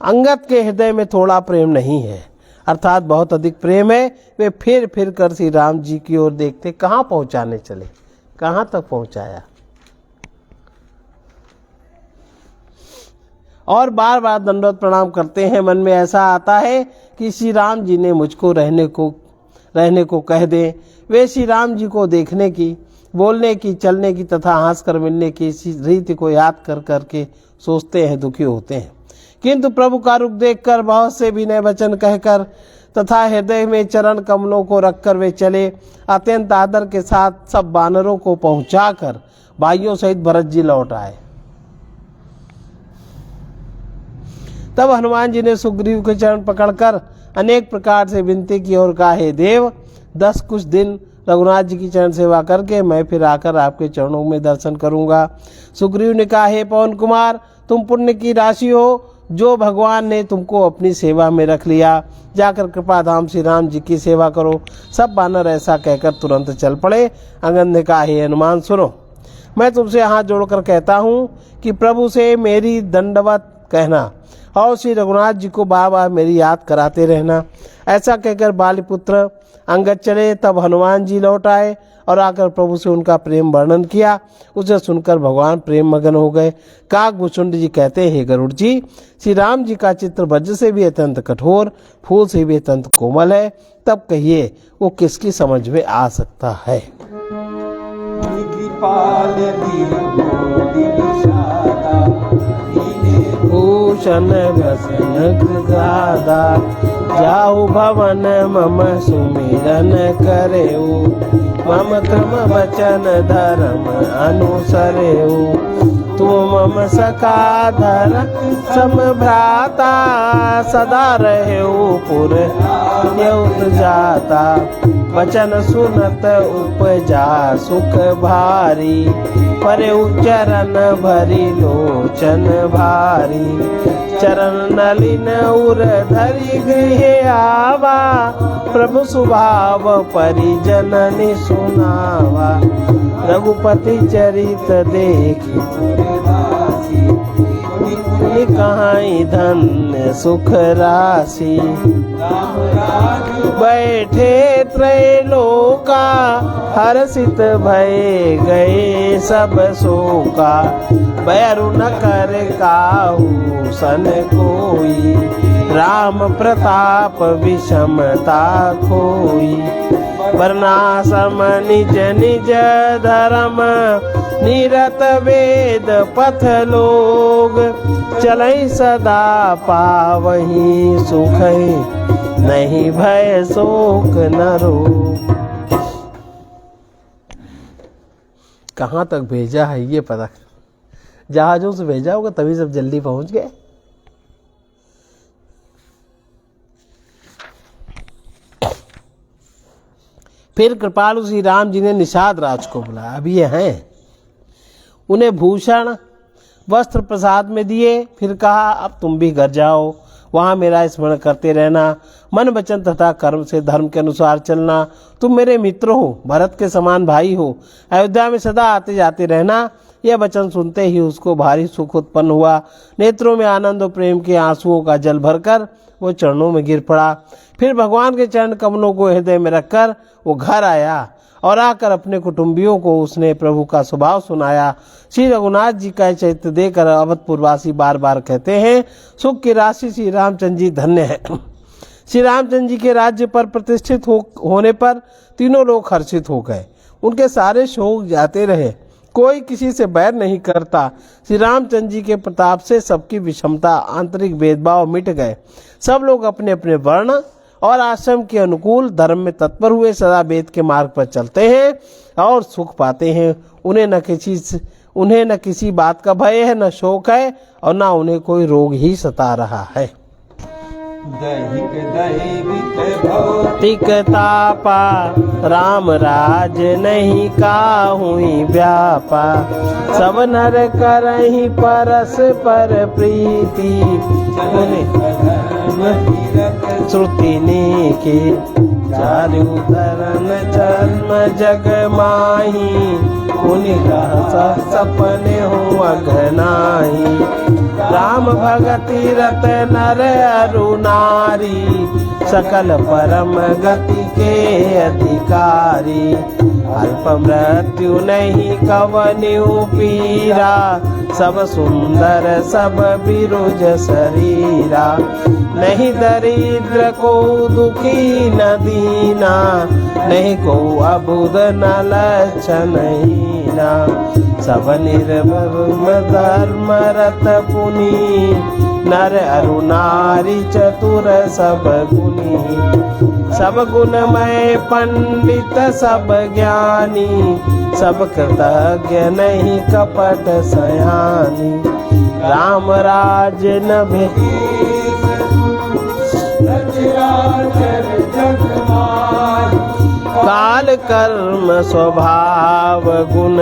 अंगद के हृदय में थोड़ा प्रेम नहीं है, अर्थात बहुत अधिक प्रेम है। वे फिर कर श्री राम जी की ओर देखते, कहाँ पहुंचाने चले, कहाँ तक पहुंचाया। और बार बार दंडवत प्रणाम करते हैं। मन में ऐसा आता है कि श्री राम जी ने मुझको रहने को कह दें। वे श्री राम जी को देखने की, बोलने की, चलने की तथा हंस कर मिलने की रीति को याद कर करके सोचते हैं, दुखी होते हैं। किंतु प्रभु का रूप देखकर बहुत से विनय वचन कहकर तथा हृदय में चरण कमलों को रखकर वे चले। अत्यंत आदर के साथ सब वानरों को पहुंचाकर भाइयों सहित भरत जी लौट आए। तब हनुमान जी ने सुग्रीव के चरण पकड़कर अनेक प्रकार से विनती की और कहा, हे देव, 10 कुछ दिन रघुनाथ जी की चरण सेवा करके मैं फिर आकर आपके चरणों में दर्शन करूंगा। सुग्रीव ने कहा, हे पवन कुमार, तुम पुण्य की राशि हो, जो भगवान ने तुमको अपनी सेवा में रख लिया। जाकर कृपा धाम श्री राम जी की सेवा करो। सब वानर ऐसा कहकर तुरंत चल पड़े। अंगद ने कहा, हे हनुमान सुनो, मैं तुमसे हाथ जोड़कर कहता हूँ कि प्रभु से मेरी दंडवत कहना और श्री रघुनाथ जी को बार बार मेरी याद कराते रहना। ऐसा कहकर बालीपुत्र अंगद चले। तब हनुमान जी लौट आए और आकर प्रभु से उनका प्रेम वर्णन किया। उसे सुनकर भगवान प्रेम मगन हो गए। काकभूषुंड जी कहते हैं, हे गरुड़ जी, श्री राम जी का चित्र वज्र से भी अत्यंत कठोर, फूल से भी अत्यंत कोमल है। तब कहिए वो किसकी समझ में आ सकता है। भूषण भसन गादा, जाऊ भवन मम सुमिरन करेऊ। मम क्रम वचन धर्म अनुसरेऊ। तुम मम सखा धर सम भ्राता, सदा रहे पुर युत जाता। वचन सुनत उपजा सुख भारी, परे चरण भरी लोचन भारी। चरण नलिन उर धरि गृह आवा, प्रभु स्वभाव परिजननि सुनावा। रघुपति चरित देख कहाई धन्य सुख राशि। बैठे त्रैलोका, हर्षित भय गए सब शोका। बैरु न कर काहू सन कोई, राम प्रताप विषमता खोई। वर्णाश्रम निज निज धर्म, निरत वेद पथ लोग। चलै सदा पावहीं सुख, नहीं भय शोक न रोग। कहाँ तक भेजा है ये पता, जहाजों से भेजा होगा तभी सब जल्दी पहुंच गए। फिर कृपालु श्री राम जी ने निषाद राज को बुलाया। अब ये हैं, उन्हें भूषण वस्त्र प्रसाद में दिए। फिर कहा अब तुम भी घर जाओ, वहाँ मेरा स्मरण करते रहना, मन वचन तथा कर्म से धर्म के अनुसार चलना। तुम मेरे मित्र हो, भरत के समान भाई हो, अयोध्या में सदा आते जाते रहना। यह वचन सुनते ही उसको भारी सुख उत्पन्न हुआ। नेत्रों में आनंद और प्रेम के आंसुओं का जल भरकर वो चरणों में गिर पड़ा। फिर भगवान के चरण कमलों को हृदय में रखकर वो घर आया और आकर अपने कुटुंबियों को उसने प्रभु का स्वभाव सुनाया। श्री रघुनाथ जी का चरित्र देकर अवधपुरवासी बार बार कहते हैं, सुख की राशि श्री रामचंद्र जी धन्य है। श्री रामचंद्र जी के राज्य पर प्रतिष्ठित होने पर तीनों लोग हर्षित हो गए। उनके सारे शोक जाते रहे, कोई किसी से बैर नहीं करता। श्री रामचंद्र जी के प्रताप से सबकी विषमता, आंतरिक भेदभाव मिट गए। सब लोग अपने अपने वर्ण और आश्रम के अनुकूल धर्म में तत्पर हुए सदा वेद के मार्ग पर चलते हैं और सुख पाते हैं। उन्हें न किसी बात का भय है, न शोक है, और न उन्हें कोई रोग ही सता रहा है। भौतिक तापा, राम राज नहीं काहुई व्यापा। सब नर करहि परस्पर प्रीति, श्रुति नीकी। चारु धरन जन्म जग माही, पुनि सपने हो अघनाही। राम भगति रत नर अरु नारी, सकल परम गति के अधिकारी। अल्प मृत्यु नहीं कवन्यु पीरा, सब सुंदर सब बिरुज शरीरा। नहीं दरिद्र को दुखी न दीना, नहीं को अबुध न लक्षण हीना। सब निर्भम धर्म रत पुनि, नर अरु नारी चतुर सब गुनी। सब गुणमय पंडित सब ज्ञानी, सब कृतज्ञ नहीं कपट सयानी। राम राज न काल कर्म स्वभाव गुण,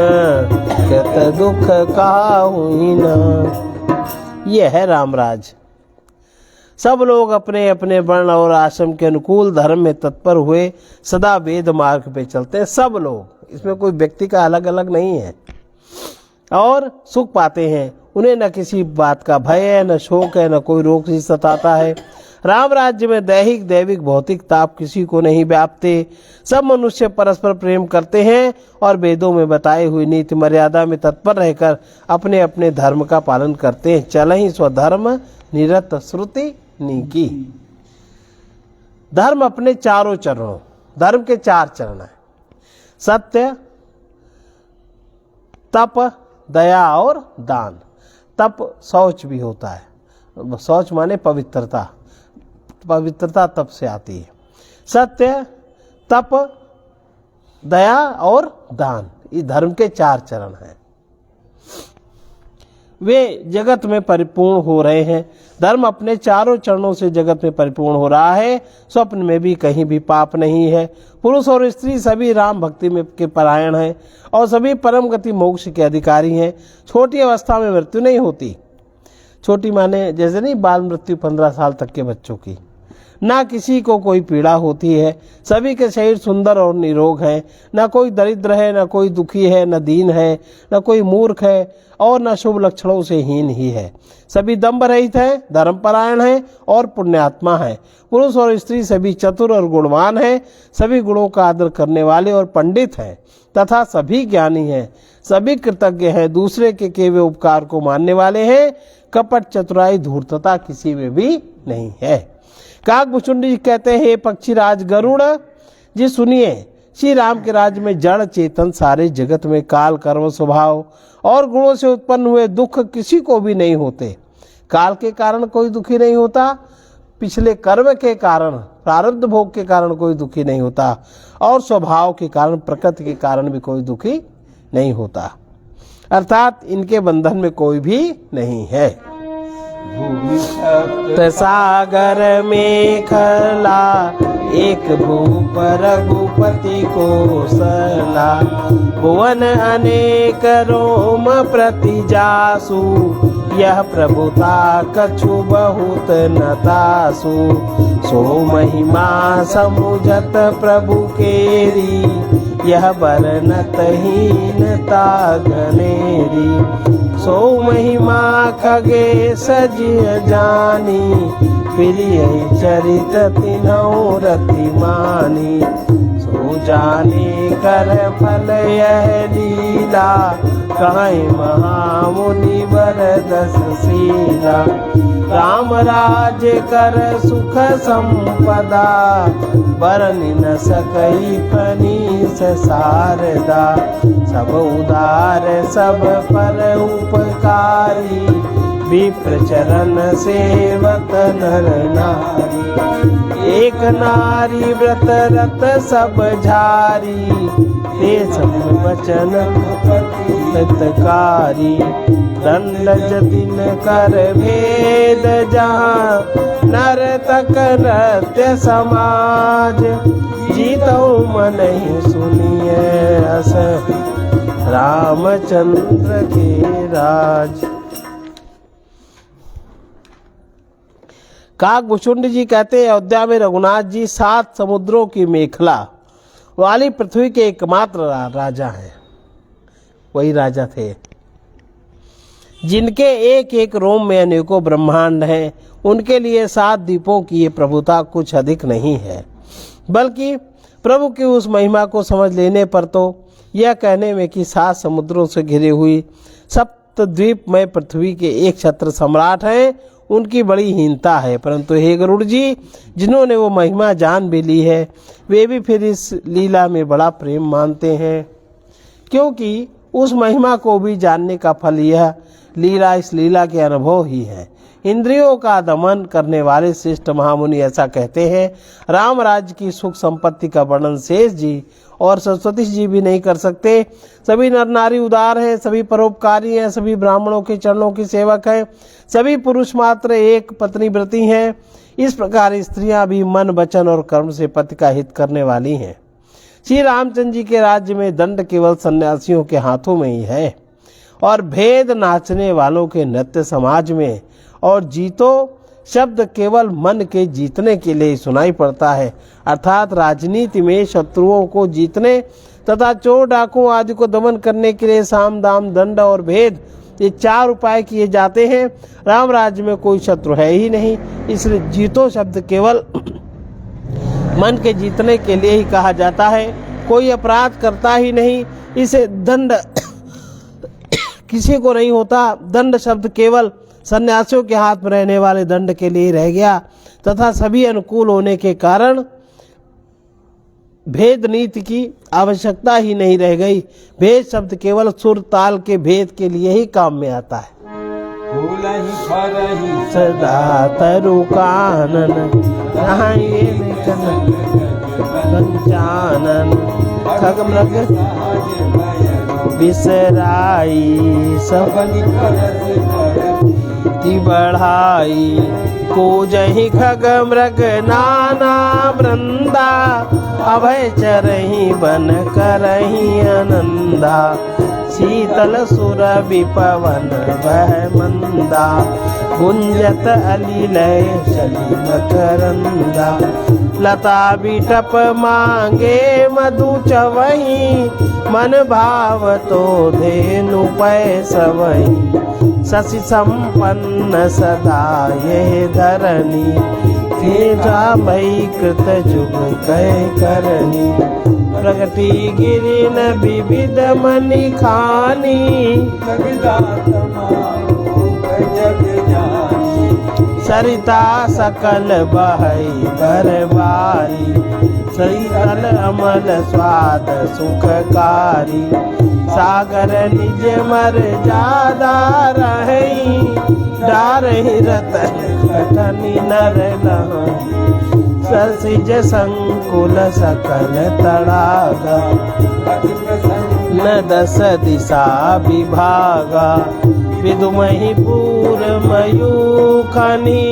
कृत दुख काहुई न। यह है रामराज। सब लोग अपने अपने वर्ण और आश्रम के अनुकूल धर्म में तत्पर हुए सदा वेद मार्ग पे चलते हैं। सब लोग, इसमें कोई व्यक्ति का अलग अलग नहीं है, और सुख पाते हैं। उन्हें न किसी बात का भय है, न शोक है, न कोई रोग ही सताता है। राम राज्य में दैहिक दैविक भौतिक ताप किसी को नहीं व्यापते। सब मनुष्य परस्पर प्रेम करते हैं और वेदों में बताई हुई नीति मर्यादा में तत्पर रहकर अपने अपने धर्म का पालन करते हैं। चलहि स्वधर्म निरत श्रुति नीकी। धर्म अपने चारों चरणों, धर्म के 4 चरण हैं, सत्य, तप, दया और दान। तप शौच भी होता है, शौच माने पवित्रता, पवित्रता तप से आती है। सत्य, तप, दया और दान, ये धर्म के 4 चरण हैं। वे जगत में परिपूर्ण हो रहे हैं। धर्म अपने चारों चरणों से जगत में परिपूर्ण हो रहा है। स्वप्न में भी कहीं भी पाप नहीं है। पुरुष और स्त्री सभी राम भक्ति में के परायण हैं और सभी परम गति मोक्ष के अधिकारी हैं। छोटी अवस्था में मृत्यु नहीं होती। छोटी माने जैसे नहीं बाल मृत्यु 15 साल तक के बच्चों की। ना किसी को कोई पीड़ा होती है। सभी के शरीर सुंदर और निरोग हैं। ना कोई दरिद्र है, ना कोई दुखी है, न दीन है, न कोई मूर्ख है और न शुभ लक्षणों से हीन ही है। सभी दंभ रहित हैं, धर्मपरायण हैं और पुण्यात्मा हैं। पुरुष और स्त्री सभी चतुर और गुणवान हैं। सभी गुणों का आदर करने वाले और पंडित हैं तथा सभी ज्ञानी हैं। सभी कृतज्ञ हैं, दूसरे के किए हुए उपकार को मानने वाले हैं। कपट, चतुराई, धूर्तता किसी में भी नहीं है। काकभुचुंड जी कहते हैं, हे पक्षीराज गरुड़ जी सुनिए, श्री राम के राज्य में जड़ चेतन सारे जगत में काल, कर्म, स्वभाव और गुणों से उत्पन्न हुए दुख किसी को भी नहीं होते। काल के कारण कोई दुखी नहीं होता, पिछले कर्म के कारण, प्रारब्ध भोग के कारण कोई दुखी नहीं होता और स्वभाव के कारण, प्रकृति के कारण भी कोई दुखी नहीं होता। अर्थात इनके बंधन में कोई भी नहीं है। भूमि सप्त सागर में खला एक भूप रघुपति को सला। भुवन अनेक रोम प्रति जासु यह प्रभुता कछु बहुत नतासु। सो महिमा समुझत प्रभु केरी यह बरनत हीनता घनेरी। सो महिमा खगे सजिय जानी फिर यही चरित तिन्हौ रति मानी। सो जाने कर फल यह लीला कहीं महामुनि बरदस शीला। राम राज कर सुख संपदा बरनि न सकई फनीस शारदा। सब उदार सब पर उपकारी विप्र चरण सेवक नर नारी। एक नारी व्रत रत सब झारी ते सब वचन हितकारी। दंड जतिन कर भेद जहाँ नर तक नृत्य समाज। जीतो मन ही सुनिए अस रामचंद्र के राज। काकभुचुंड जी कहते हैं, अयोध्या में रघुनाथ जी 7 समुद्रों की मेखला वाली पृथ्वी के एकमात्र राजा हैं। वही राजा थे जिनके एक एक रोम में अनेकों ब्रह्मांड हैं। उनके लिए 7 द्वीपों की ये प्रभुता कुछ अधिक नहीं है, बल्कि प्रभु की उस महिमा को समझ लेने पर तो यह कहने में कि 7 समुद्रों से घिरी हुई सप्तद्वीप में पृथ्वी के एक छत्र सम्राट हैं, उनकी बड़ी हीनता है। परंतु हे गरुड़ जी, जिन्होंने वो महिमा जान भी ली है वे भी फिर इस लीला में बड़ा प्रेम मानते हैं, क्योंकि उस महिमा को भी जानने का फल यह लीला, इस लीला के अनुभव ही है। इंद्रियों का दमन करने वाले श्रेष्ठ महामुनि ऐसा कहते हैं, राम राज्य की सुख संपत्ति का वर्णन शेष जी और सरस्वती जी भी नहीं कर सकते। सभी नर नारी उदार हैं, सभी परोपकारी हैं, सभी ब्राह्मणों के चरणों की सेवक हैं, सभी पुरुष मात्र एक पत्नी व्रती हैं। इस प्रकार स्त्रियां भी मन, वचन और कर्म से पति का हित करने वाली हैं। श्री रामचंद्र जी के राज्य में दंड केवल सन्यासियों के हाथों में ही है और भेद नाचने वालों के नृत्य समाज में, और जीतो शब्द केवल मन के जीतने के लिए सुनाई पड़ता है। अर्थात राजनीति में शत्रुओं को जीतने तथा चोर डाकुओं आदि को दमन करने के लिए साम दाम दंड और भेद, ये 4 उपाय किए जाते हैं। राम राज्य में कोई शत्रु है ही नहीं, इसलिए जीतो शब्द केवल मन के जीतने के लिए ही कहा जाता है। कोई अपराध करता ही नहीं, इसे दंड किसी को नहीं होता। दंड शब्द केवल सन्यासियों के हाथ में रहने वाले दंड के लिए रह गया तथा सभी अनुकूल होने के कारण भेद नीति की आवश्यकता ही नहीं रह गई। भेद शब्द केवल सुर ताल के भेद के लिए ही काम में आता है। फूलहि फरहि सदा तरु कानन पंचानन खग मृग बिसराई, सब सबनि करत करती की बढ़ाई। पूजहि खग मृग नाना वृंदा, अभय चरहि बन करहि आनंदा। शीतल सुर विपवन वह मंदा, गुंजत अलीलय चली मकरंदा। लता बिटप मांगे मधु चवही, मन भाव तो धेनु पै सवही। शशि संपन्न सदा ये धरणी, तेजा मई कृत जुग कह करनी। प्रगति गिरिन विविध मणि खानी, जगदात मारो जग जानी। सरिता सकल बहई बरबारी, शीतल अमल स्वाद सुखकारी। सागर निज मर जादा रही, डारहि रतन कटनि नर लहई। ससिज संकुल सकल तड़ागा, अति प्रसन्न न दस दिशा विभागा। विदुमहि पूर मयूखनी,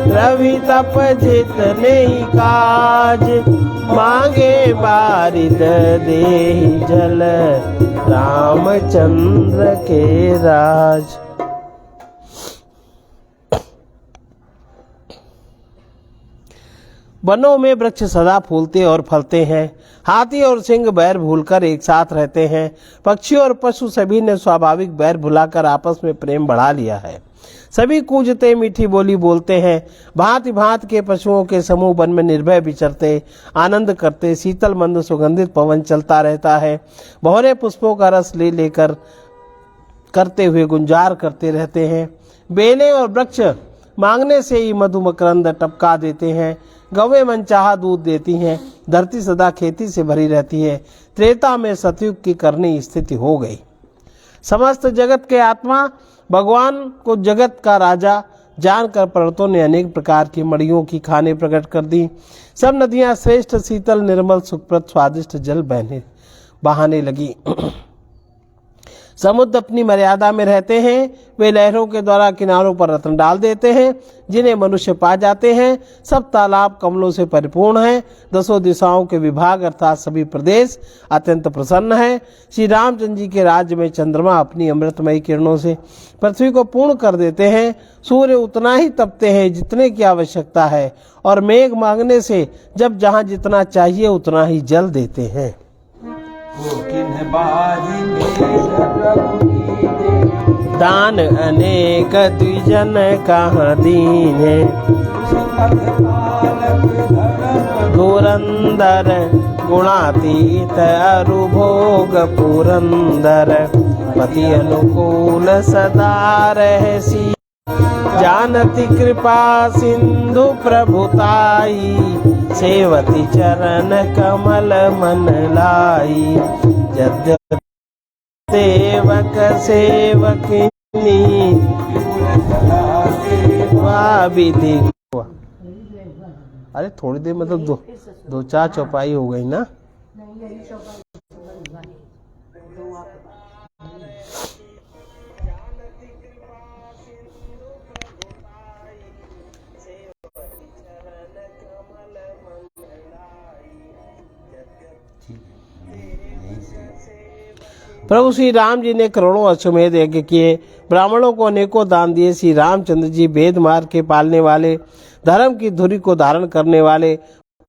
रवि तप जितने काज। मांगे बारिद देहि जल, रामचंद्र के राज। वनों में वृक्ष सदा फूलते और फलते हैं। हाथी और सिंह बैर भूलकर एक साथ रहते हैं। पक्षी और पशु सभी ने स्वाभाविक बैर भुलाकर आपस में प्रेम बढ़ा लिया है। सभी कूजते मीठी बोली बोलते हैं। भांति भांति के पशुओं के समूह वन में निर्भय विचरते, आनंद करते। शीतल मंद सुगंधित पवन चलता रहता है। बहुरे पुष्पों का रस ले लेकर करते हुए गुंजार करते रहते हैं। बेलें और वृक्ष मांगने से ही मधु मकरंद टपका देते हैं। गौवें मनचाहा दूध देती हैं। धरती सदा खेती से भरी रहती है। त्रेता में सतयुग की करनी स्थिति हो गई। समस्त जगत के आत्मा भगवान को जगत का राजा जानकर पर्वतों ने अनेक प्रकार की मड़ियों की खाने प्रकट कर दी। सब नदियां श्रेष्ठ शीतल निर्मल सुखप्रद स्वादिष्ट जल बहाने लगी। समुद्र अपनी मर्यादा में रहते हैं। वे लहरों के द्वारा किनारों पर रत्न डाल देते हैं, जिन्हें मनुष्य पा जाते हैं। सब तालाब कमलों से परिपूर्ण हैं। दसों दिशाओं के विभाग अर्थात सभी प्रदेश अत्यंत प्रसन्न है। श्री रामचंद्र जी के राज्य में चंद्रमा अपनी अमृतमयी किरणों से पृथ्वी को पूर्ण कर देते हैं। सूर्य उतना ही तपते हैं जितने की आवश्यकता है, और मेघ मांगने से जब जहाँ जितना चाहिए उतना ही जल देते हैं। किन्ह बारी मेल प्रभु कीजे, दान अनेक द्विजन कहाँ दीने। सुखद पालक धर्म धुरंधर गुणातीत अरुभोग पुरंदर। पति अनुकूल सदा रहसी, जानती कृपा सिंधु प्रभुताई। सेवती चरण कमल मन लाई, यद्यपि सेवक सेवकिनी। विधि अरे थोड़ी देर मतलब दो चार चौपाई हो गई ना। प्रभु श्री राम जी ने करोड़ों अश्वमेध यज्ञ किए, ब्राह्मणों को अनेकों दान दिए। श्री रामचंद्र जी वेद मार्ग के पालने वाले, धर्म की धुरी को धारण करने वाले,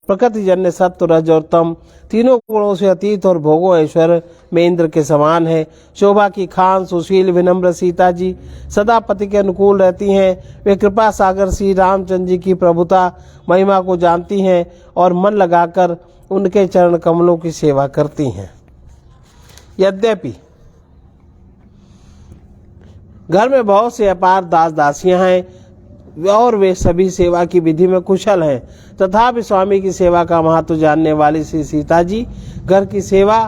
प्रकृति जन्य सत्व रज और तम तीनों गुणों से अतीत और भोगों ऐश्वर्य में इंद्र के समान है। शोभा की खान सुशील विनम्र सीता जी सदा पति के अनुकूल रहती हैं। वे कृपा सागर श्री रामचंद्र जी की प्रभुता महिमा को जानती हैं और मन लगाकर उनके चरण कमलों की सेवा करती हैं। यद्यपि घर में बहुत से अपार दास दासियां हैं और वे सभी सेवा की विधि में कुशल हैं, तथापि स्वामी की सेवा का महत्व जानने वाली श्री सीता जी घर की सेवा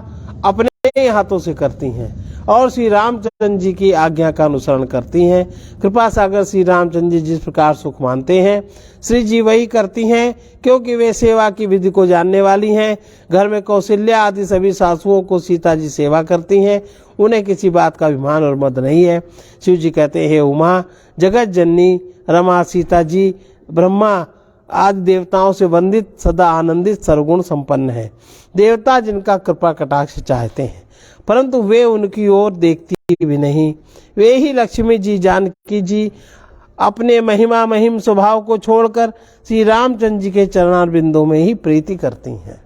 अपने हाथों से करती हैं और श्री रामचंद्र जी की आज्ञा का अनुसरण करती हैं। कृपा सागर श्री रामचंद्र जी जिस प्रकार सुख मानते हैं, श्री जी वही करती हैं, क्योंकि वे सेवा की विधि को जानने वाली हैं। घर में कौशल्या आदि सभी सासुओं को सीता जी सेवा करती हैं। उन्हें किसी बात का अभिमान और मद नहीं है। शिव जी कहते हैं, हे उमा, जगत जननी, रमा, सीता जी, ब्रह्मा आदि देवताओं से वंदित, सदा आनंदित, सर्वगुण संपन्न है। देवता जिनका कृपा कटाक्ष चाहते हैं, परंतु वे उनकी ओर देखती भी नहीं। वे ही लक्ष्मी जी, जानकी जी अपने महिमा महिम स्वभाव को छोड़कर श्री रामचंद्र जी के चरणार बिंदों में ही प्रीति करती हैं।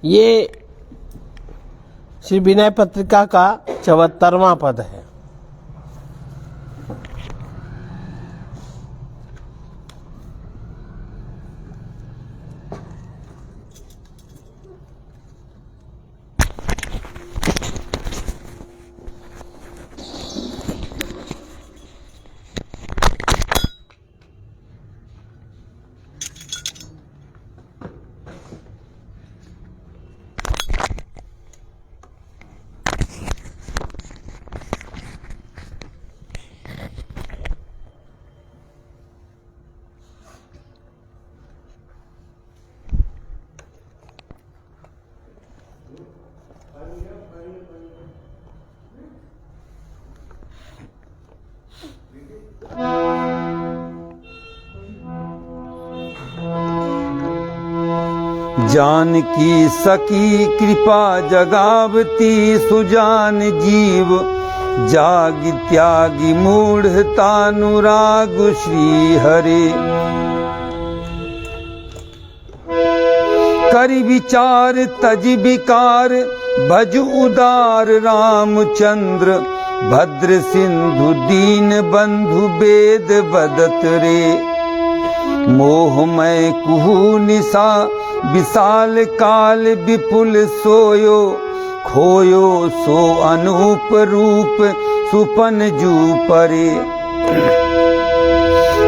ये श्री विनय पत्रिका का 74वां पद है। जानकी सकी कृपा जगावती, सुजान जीव जागि त्यागी मूढ़तानुराग श्री हरे। करि विचार तज विकार, भज उदार रामचंद्र, भद्र सिंधु दीन बंधु वेद बदत रे। मोहमय कुहू निशा विशाल काल, विपुल सोयो खोयो सो अनूप रूप, सुपन जू परे।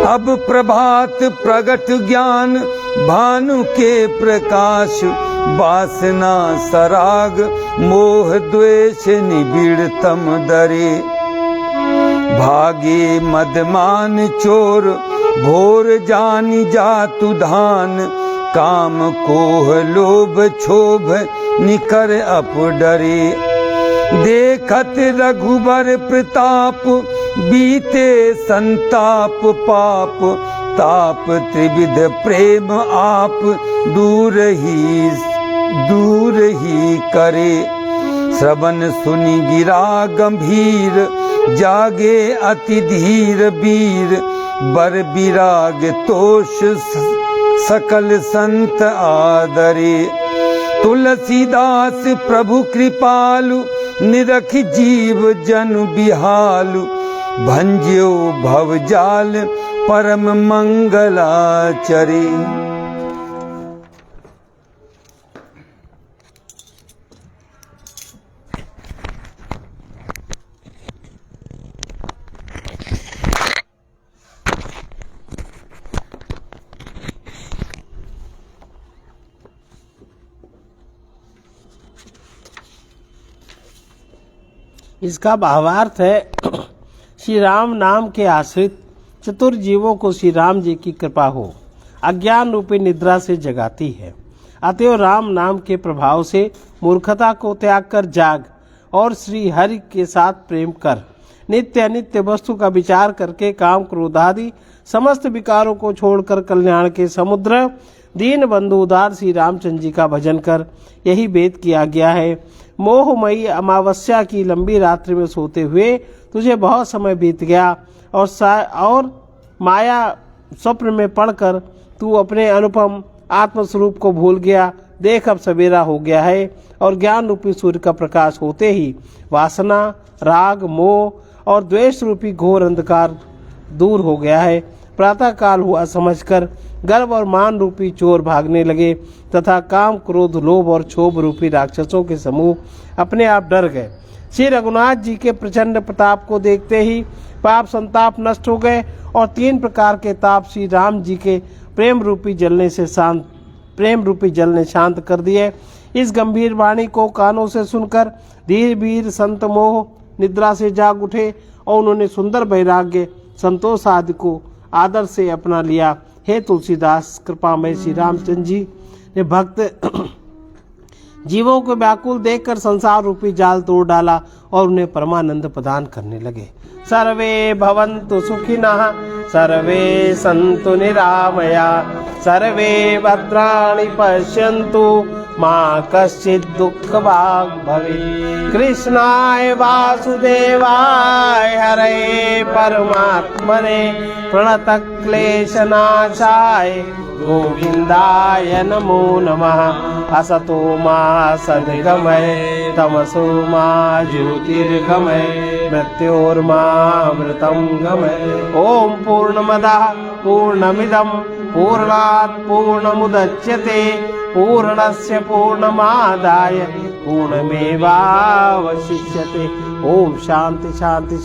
अब प्रभात प्रगट ज्ञान, भानु के प्रकाश, वासना सराग, मोह द्वेष निबिड़ तम दरे। भागे मदमान चोर, भोर जानी जातु धान, काम कोह लोभ क्षोभ निकर अप डरे। देखत रघुबर प्रताप, बीते संताप पाप, ताप त्रिविध प्रेम आप, दूर ही करे। श्रवण सुनि गिरा गंभीर, जागे अति धीर वीर, बर विराग तोष सकल संत आदरे। तुलसीदास प्रभु कृपालु, निरख जीव जन बिहालु, भंज्यो भव जाल परम मंगलाचरे। इसका भावार्थ है, श्री राम नाम के आश्रित चतुर जीवों को श्री राम जी की कृपा हो, अज्ञान रूपी निद्रा से जगाती है। अतएव राम नाम के प्रभाव से मूर्खता को त्याग कर जाग और श्री हरि के साथ प्रेम कर। नित्य अनित्य वस्तु का विचार करके काम क्रोध आदि समस्त विकारों को छोड़कर कल्याण के समुद्र दीन बंधु उदार श्री रामचंद्र जी का भजन कर। यही वेद की आज्ञा है। मोहमयी अमावस्या की लंबी रात्रि में सोते हुए तुझे बहुत समय बीत गया और माया स्वप्न में पड़कर तू अपने अनुपम आत्मस्वरूप को भूल गया। देख अब सवेरा हो गया है और ज्ञान रूपी सूर्य का प्रकाश होते ही वासना, राग, मोह और द्वेष रूपी घोर अंधकार दूर हो गया है। प्रातः काल हुआ समझकर गर्व और मान रूपी चोर भागने लगे तथा काम, क्रोध, लोभ और क्षोभ रूपी राक्षसों के समूह अपने आप डर गए। श्री रघुनाथ जी के प्रचंड प्रताप को देखते ही पाप संताप नष्ट हो गए और 3 प्रकार के ताप श्री राम जी के प्रेम रूपी जल ने शांत कर दिए। इस गंभीर वाणी को कानों से सुनकर धीर वीर संत मोह निद्रा से जाग उठे और उन्होंने सुंदर वैराग्य संतोष आदि को आदर से अपना लिया। हे तुलसीदास, कृपामय श्री रामचंद्र जी ने भक्त जीवों को व्याकुल देखकर संसार रूपी जाल तोड़ डाला और उन्हें परमानंद प्रदान करने लगे। सर्वे भवन्तु सुखिनः, सर्वे सन्तु निरामया, सर्वे भद्राणि पश्यन्तु मा कश्चित् दुःखभाग् भवेत्। कृष्णाय वासुदेवाय हरे परमात्मने प्रणतक्लेशनाशाय गोविन्दाय नमो नमः। असतो मा सद्गमय तमसो मा ज्योतिर्गमय मृत्योर्मामृतं गमय। ॐ पूर्णमदः पूर्णमिदं पूर्णात् पूर्णमुदच्यते पूर्णस्य पूर्णमादाय पूर्णमेवावशिष्यते। ओम शांति शांति।